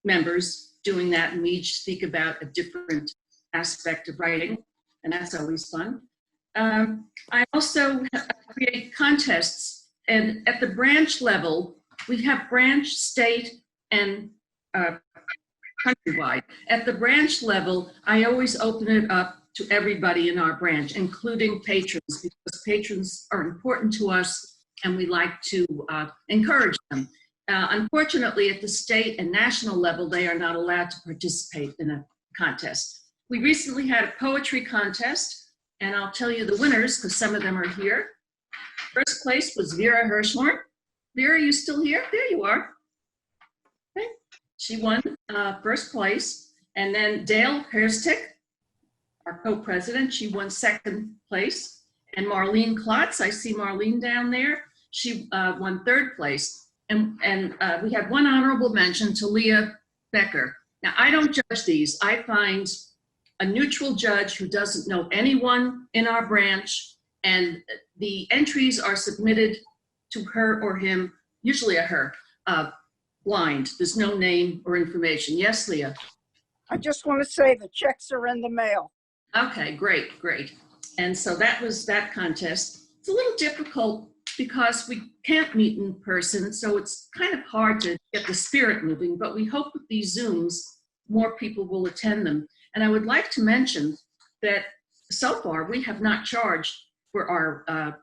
members doing that, and we each speak about a different aspect of writing, and that's always fun. I also create contests, and at the branch level, we have branch, state, and countrywide. At the branch level, I always open it up to everybody in our branch, including patrons, because patrons are important to us, and we like to encourage them. Unfortunately, at the state and national level, they are not allowed to participate in a contest. We recently had a poetry contest, and I'll tell you the winners because some of them are here. First place was Vera Hirschhorn. Vera, you still here? There you are. Okay. She won first place. And then Dale Perstick, our co-president, she won second place. And Marlene Klotz, I see Marlene down there, she won third place. And we had one honorable mention to Leah Becker. Now, I don't judge these. I find a neutral judge who doesn't know anyone in our branch, and the entries are submitted to her or him, usually a her, blind. There's no name or information. Yes, Leah? I just want to say the checks are in the mail. Okay, great, great. And so that was that contest. It's a little difficult because we can't meet in person, so it's kind of hard to get the spirit moving, but we hope with these Zooms, more people will attend them. And I would like to mention that so far we have not charged for our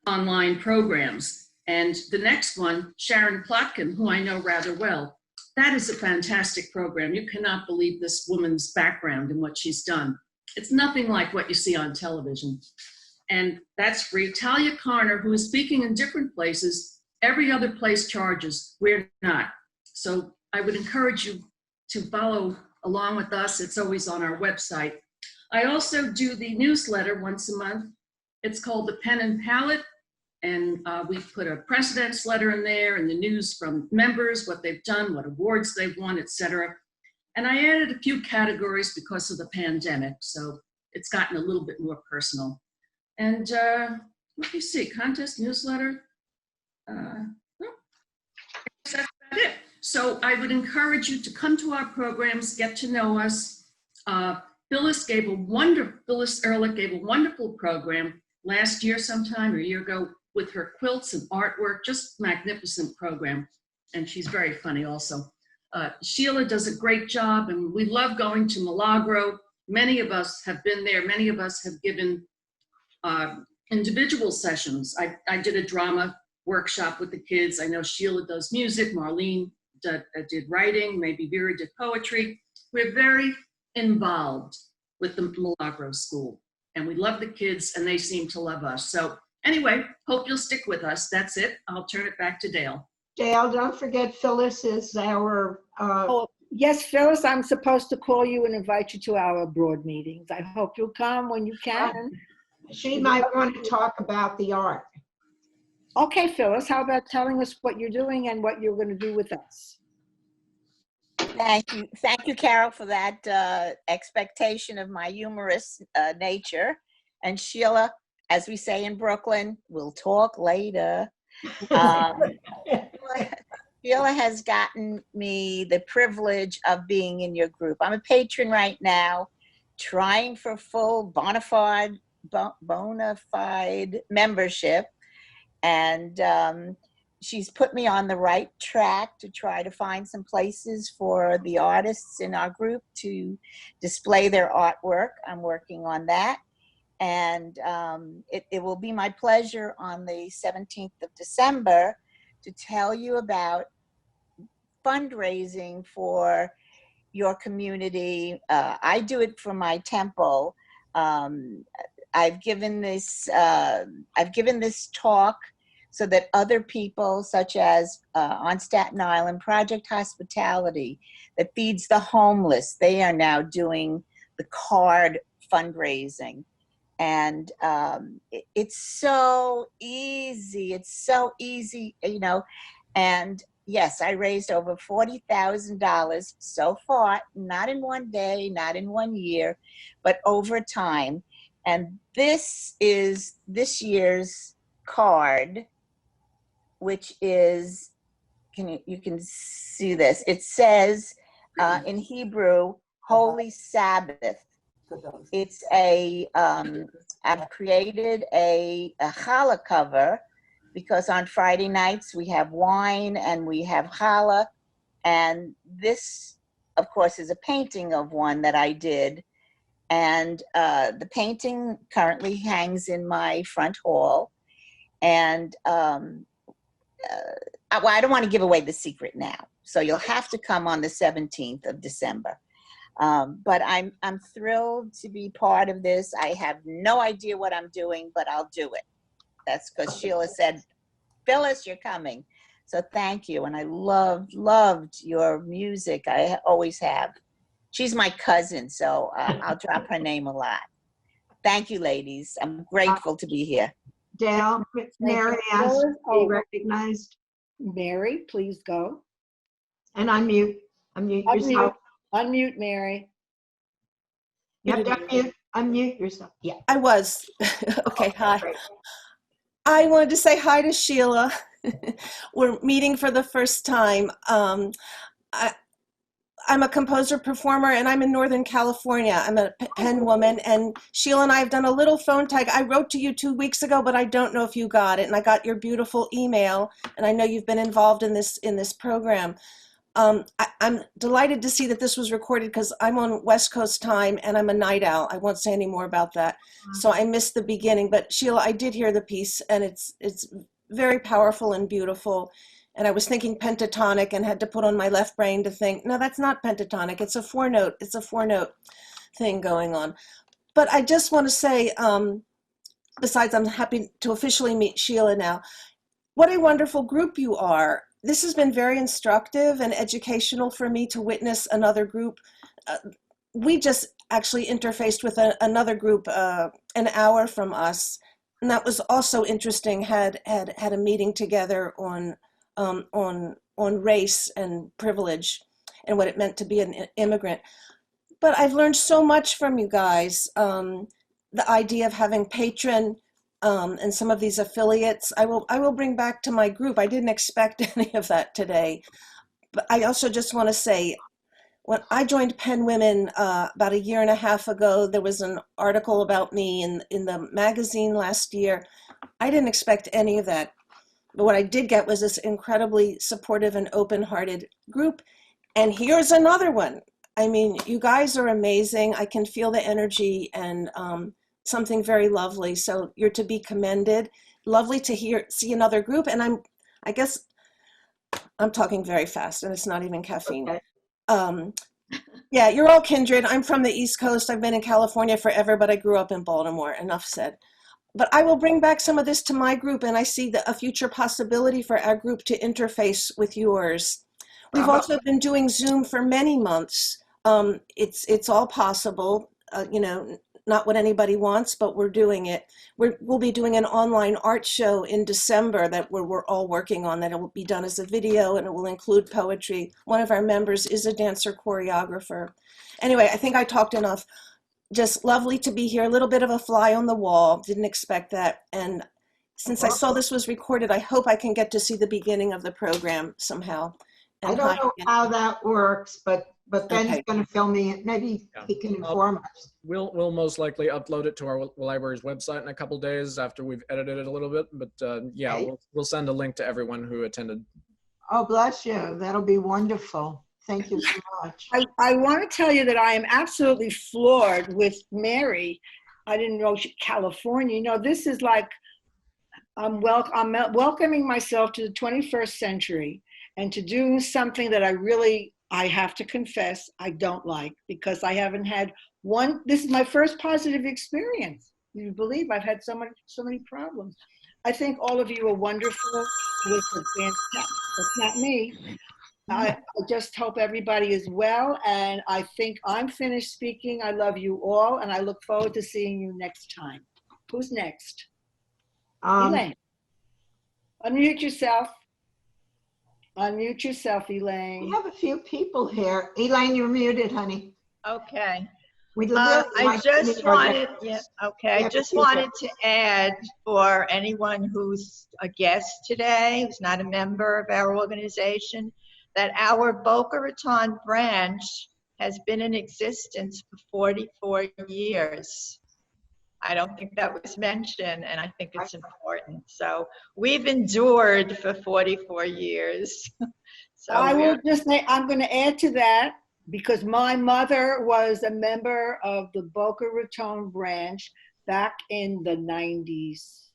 online programs. And the next one, Sharon Plotkin, who I know rather well, that is a fantastic program. You cannot believe this woman's background and what she's done. It's nothing like what you see on television. And that's free. Talia Carner, who is speaking in different places, every other place charges. We're not. So I would encourage you to follow along with us. It's always on our website. I also do the newsletter once a month. It's called the Pen and Palette. And we put a precedence letter in there and the news from members, what they've done, what awards they've won, etc. And I added a few categories because of the pandemic. So it's gotten a little bit more personal. And let me see, contest, newsletter. That's about it. So I would encourage you to come to our programs, get to know us. Phyllis Ehrlich gave a wonderful program last year sometime or a year ago with her quilts and artwork, just magnificent program. And she's very funny also. Sheila does a great job, and we love going to Milagro. Many of us have been there. Many of us have given individual sessions. I did a drama workshop with the kids. I know Sheila does music, Marlene did writing, maybe Vera did poetry. We're very involved with the Milagro School, and we love the kids, and they seem to love us. So anyway, hope you'll stick with us. That's it. I'll turn it back to Dale. Dale, don't forget Phyllis is our... Yes, Phyllis, I'm supposed to call you and invite you to our abroad meetings. I hope you'll come when you can. She might want to talk about the art. Okay, Phyllis, how about telling us what you're doing and what you're going to do with us? Thank you, Carol, for that expectation of my humorous nature. And Sheila, as we say in Brooklyn, we'll talk later. Sheila has gotten me the privilege of being in your group. I'm a patron right now, trying for full bona fide membership. And she's put me on the right track to try to find some places for the artists in our group to display their artwork. I'm working on that. And it will be my pleasure on the 17th of December to tell you about fundraising for your community. I do it for my temple. I've given this talk so that other people, such as on Staten Island, Project Hospitality, that feeds the homeless, they are now doing the card fundraising. And it's so easy. It's so easy, you know. And yes, I raised over $40,000 so far, not in one day, not in 1 year, but over time. And this is this year's card, which is, you can see this. It says in Hebrew, Holy Sabbath. It's I've created a challah cover because on Friday nights we have wine and we have challah. And this, of course, is a painting of one that I did. And the painting currently hangs in my front hall. And well, I don't want to give away the secret now. So you'll have to come on the 17th of December. But I'm thrilled to be part of this. I have no idea what I'm doing, but I'll do it. That's because Sheila said, Phyllis, you're coming. So thank you. And I loved your music. I always have. She's my cousin, so I'll drop her name a lot. Thank you, ladies. I'm grateful to be here. Dale, Mary asked to be recognized. Mary, please go. And unmute yourself. Unmute, Mary. You have to unmute yourself. Yeah. I was. Okay, hi. I wanted to say hi to Sheila. We're meeting for the first time. I'm a composer performer and I'm in Northern California. I'm a pen woman, and Sheila and I have done a little phone tag. I wrote to you 2 weeks ago, but I don't know if you got it. And I got your beautiful email, and I know you've been involved in this program. I'm delighted to see that this was recorded because I'm on West Coast time and I'm a night owl. I won't say any more about that. So I missed the beginning, but Sheila, I did hear the piece, and it's very powerful and beautiful. And I was thinking pentatonic and had to put on my left brain to think, no, that's not pentatonic. It's a 4-note. It's a 4-note thing going on. But I just want to say, besides, I'm happy to officially meet Sheila now. What a wonderful group you are. This has been very instructive and educational for me to witness another group. We just actually interfaced with another group an hour from us. And that was also interesting, had a meeting together on race and privilege and what it meant to be an immigrant. But I've learned so much from you guys. The idea of having patron and some of these affiliates, I will bring back to my group. I didn't expect any of that today. But I also just want to say, when I joined Pen Women about 1.5 years ago, there was an article about me in the magazine last year. I didn't expect any of that. But what I did get was this incredibly supportive and open-hearted group. And here's another one. I mean, you guys are amazing. I can feel the energy and something very lovely. So you're to be commended. Lovely to see another group. And I guess I'm talking very fast and it's not even caffeine. Okay. Yeah, you're all kindred. I'm from the East Coast. I've been in California forever, but I grew up in Baltimore. Enough said. But I will bring back some of this to my group, and I see a future possibility for our group to interface with yours. We've also been doing Zoom for many months. It's all possible, you know, not what anybody wants, but we're doing it. We'll be doing an online art show in December that we're all working on, that it will be done as a video and it will include poetry. One of our members is a dancer choreographer. Anyway, I think I talked enough. Just lovely to be here. A little bit of a fly on the wall. Didn't expect that. And since I saw this was recorded, I hope I can get to see the beginning of the program somehow. And I don't know how that works, but but Ben's Okay. going to fill me in. Maybe he can inform us. We'll most likely upload it to our library's website in a couple days after we've edited it a little bit. But yeah, Okay. we'll send a link to everyone who attended. Oh, bless you. That'll be wonderful. Thank you so much. I want to tell you that I am absolutely floored with Mary. I didn't know California. You know, this is like I'm welcoming myself to the 21st century and to do something that I have to confess I don't like, because I haven't had one. This is my first positive experience. You believe I've had so many problems. I think all of you are wonderful. That's not me. I just hope everybody is well, and I think I'm finished speaking. I love you all, and I look forward to seeing you next time. Who's next? Elaine. Unmute yourself. Unmute yourself, Elaine. We have a few people here. Elaine, you're muted, honey. Okay. We'd really I like to just meet our wanted, guests. I Yeah, just please. wanted to add for anyone who's a guest today, who's not a member of our organization, that our Boca Raton branch has been in existence for 44 years. I don't think that was mentioned, and I think it's important. So we've endured for 44 years. So I will just say, I'm going to add to that, because my mother was a member of the Boca Raton branch back in the 90s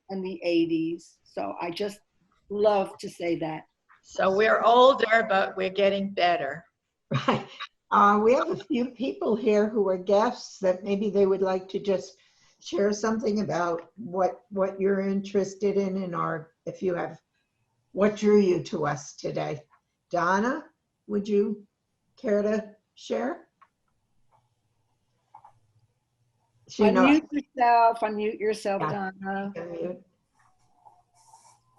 and the 80s. So I just love to say that. So we're older, but we're getting better. Right. We have a few people here who are guests that maybe they would like to just share something about what you're interested in or if you have, what drew you to us today. Donna, would you care to share? Unmute yourself, Yeah. Donna. Unmute.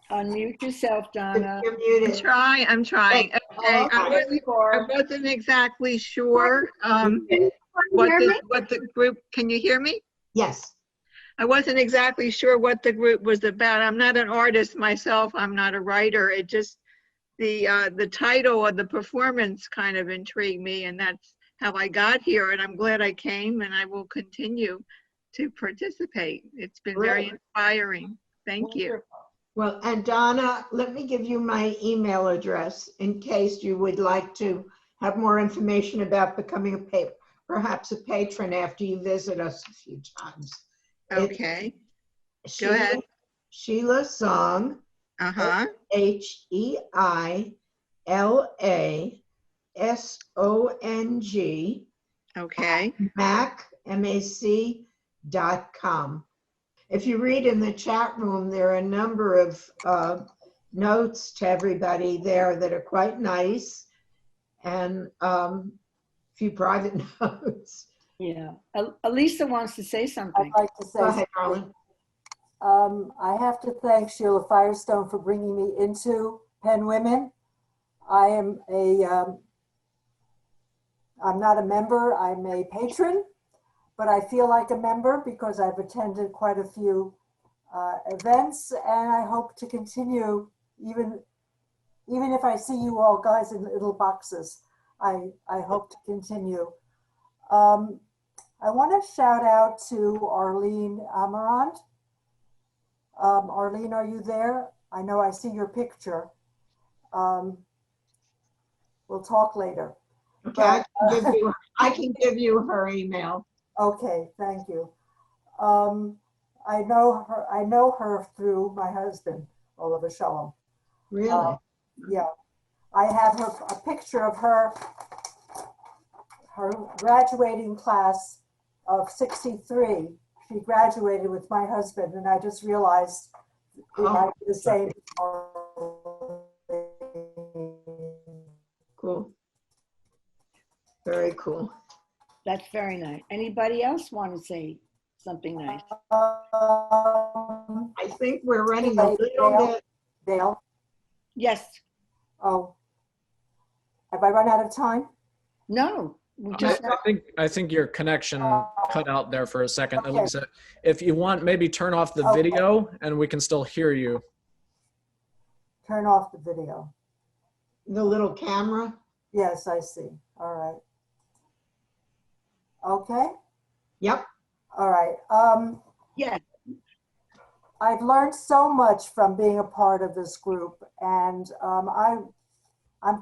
Unmute yourself, Donna. You're muted. I'm trying. Okay, I wasn't exactly sure what the group, can you hear me? Yes. I wasn't exactly sure what the group was about. I'm not an artist myself. I'm not a writer. It just, the title of the performance kind of intrigued me, and that's how I got here. And I'm glad I came, and I will continue to participate. It's been very inspiring. Thank you. Well, and Donna, let me give you my email address in case you would like to have more information about becoming perhaps a patron after you visit us a few times. Okay. Go ahead. Sheila Song. HeilaSong. Okay. MAC.com. If you read in the chat room, there are a number of notes to everybody there that are quite nice, and a few private notes. Yeah. Elisa wants to say something. I'd like to say Go ahead, something. I have to thank Sheila Firestone for bringing me into Penn Women. I'm not a member, I'm a patron, but I feel like a member because I've attended quite a few events, and I hope to continue, even if I see you all guys in little boxes, I hope to continue. I want to shout out to Arlene Amarant. Arlene, are you there? I know I see your picture. We'll talk later. Okay, I can give you her email. Okay, thank you. I know her through my husband, Oliver Shalom. Really? Yeah. I have a picture of her graduating class of 63. She graduated with my husband, and I just realized it might be the same. Cool. Very cool. That's very nice. Anybody else want to say something nice? I think we're running a little bit. Dale? Yes. Oh. Have I run out of time? No. I think your connection cut out there for a second, Okay. Elisa. If you want, maybe turn off the video and we can still hear you. Turn off the video. The little camera? Yes, I see. All right. Okay. Yep. All right. Yeah. I've learned so much from being a part of this group, and I'm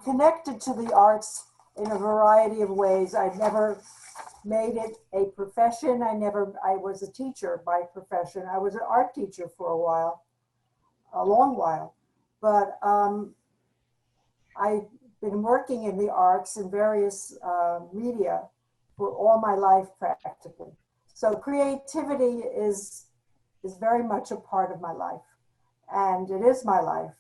connected to the arts in a variety of ways. I've never made it a profession. I was a teacher by profession. I was an art teacher for a long while, but I've been working in the arts in various media for all my life practically. So creativity is very much a part of my life, and it is my life.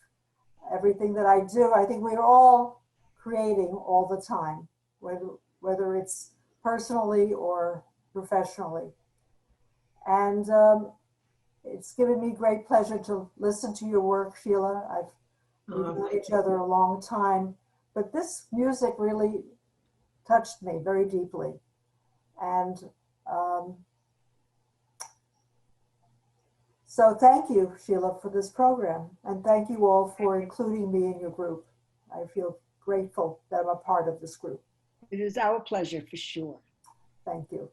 Everything that I do, I think we're all creating all the time, whether it's personally or professionally. And it's given me great pleasure to listen to your work, Sheila. We've known each other a long time, but this music really touched me very deeply. And so thank you, Sheila, for this program. And thank you all for including me in your group. I feel grateful that I'm a part of this group. It is our pleasure for sure. Thank you.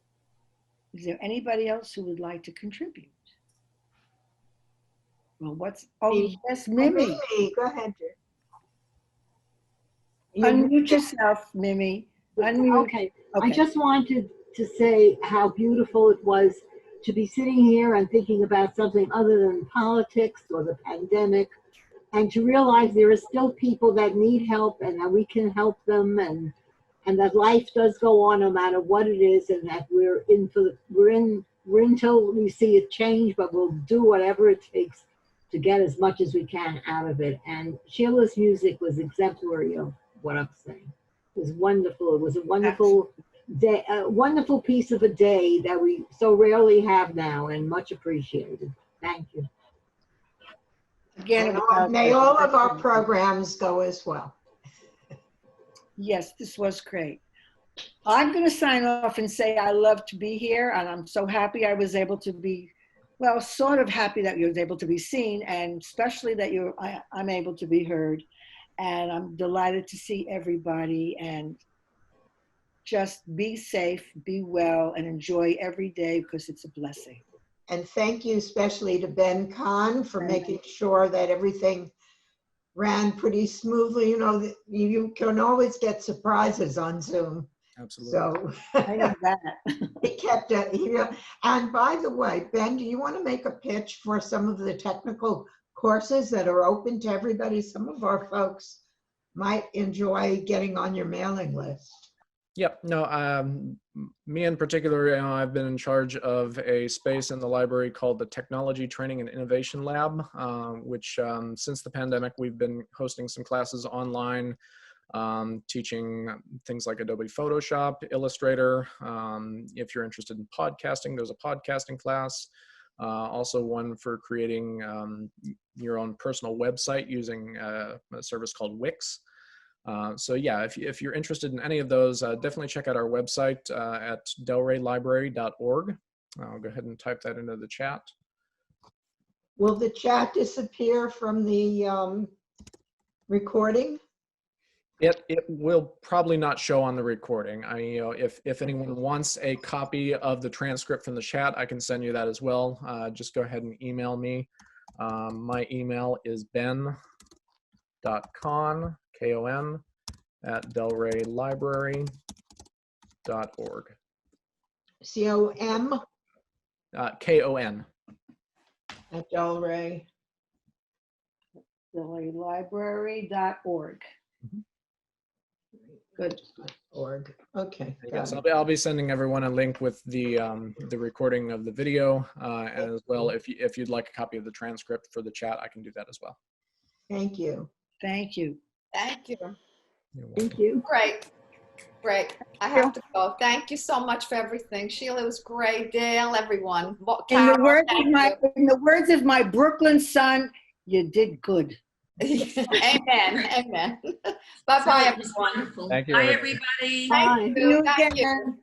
Is there anybody else who would like to contribute? Well, yes, Mimi. Mimi, go ahead. Unmute yourself, Mimi. Unmute. Okay. I just wanted to say how beautiful it was to be sitting here and thinking about something other than politics or the pandemic, and to realize there are still people that need help and that we can help them, and that life does go on no matter what it is, and that we're in until we see it change, but we'll do whatever it takes to get as much as we can out of it. And Sheila's music was exemplary of what I'm saying. It was wonderful. It was a wonderful day, a wonderful piece of a day that we so rarely have now, and much appreciated. Thank you. Again, may all of our programs go as well. Yes, this was great. I'm going to sign off and say I love to be here, and I'm so happy I was able to be, well, sort of happy that you was able to be seen, and especially that I'm able to be heard. And I'm delighted to see everybody, and just be safe, be well, and enjoy every day because it's a blessing. And thank you especially to Ben Kahn for making sure that everything ran pretty smoothly. You know, you can always get surprises on Zoom. Absolutely. So I know that. He kept it. And by the way, Ben, do you want to make a pitch for some of the technical courses that are open to everybody? Some of our folks might enjoy getting on your mailing list. Yep. No, me in particular, I've been in charge of a space in the library called the Technology Training and Innovation Lab, which since the pandemic, we've been hosting some classes online, teaching things like Adobe Photoshop, Illustrator. If you're interested in podcasting, there's a podcasting class. Also one for creating your own personal website using a service called Wix. So yeah, if you're interested in any of those, definitely check out our website at delraylibrary.org. I'll go ahead and type that into the chat. Will the chat disappear from the recording? It will probably not show on the recording. If anyone wants a copy of the transcript from the chat, I can send you that as well. Just go ahead and email me. My email is ben.con, K-O-N, @delraylibrary.org. C-O-M? K-O-N. At Delray. DelrayLibrary.org. Good. Org. Okay. Yes, I'll be sending everyone a link with the recording of the video, and as well, if you'd like a copy of the transcript for the chat, I can do that as well. Thank you. Thank you. Thank you. Thank you. Great. Great. I have to go. Thank you so much for everything. Sheila, it was great. Dale, everyone. In the words of my Brooklyn son, you did good. Amen. Amen. Bye-bye, everyone. Thank you. Bye, everybody. Bye. Thank you.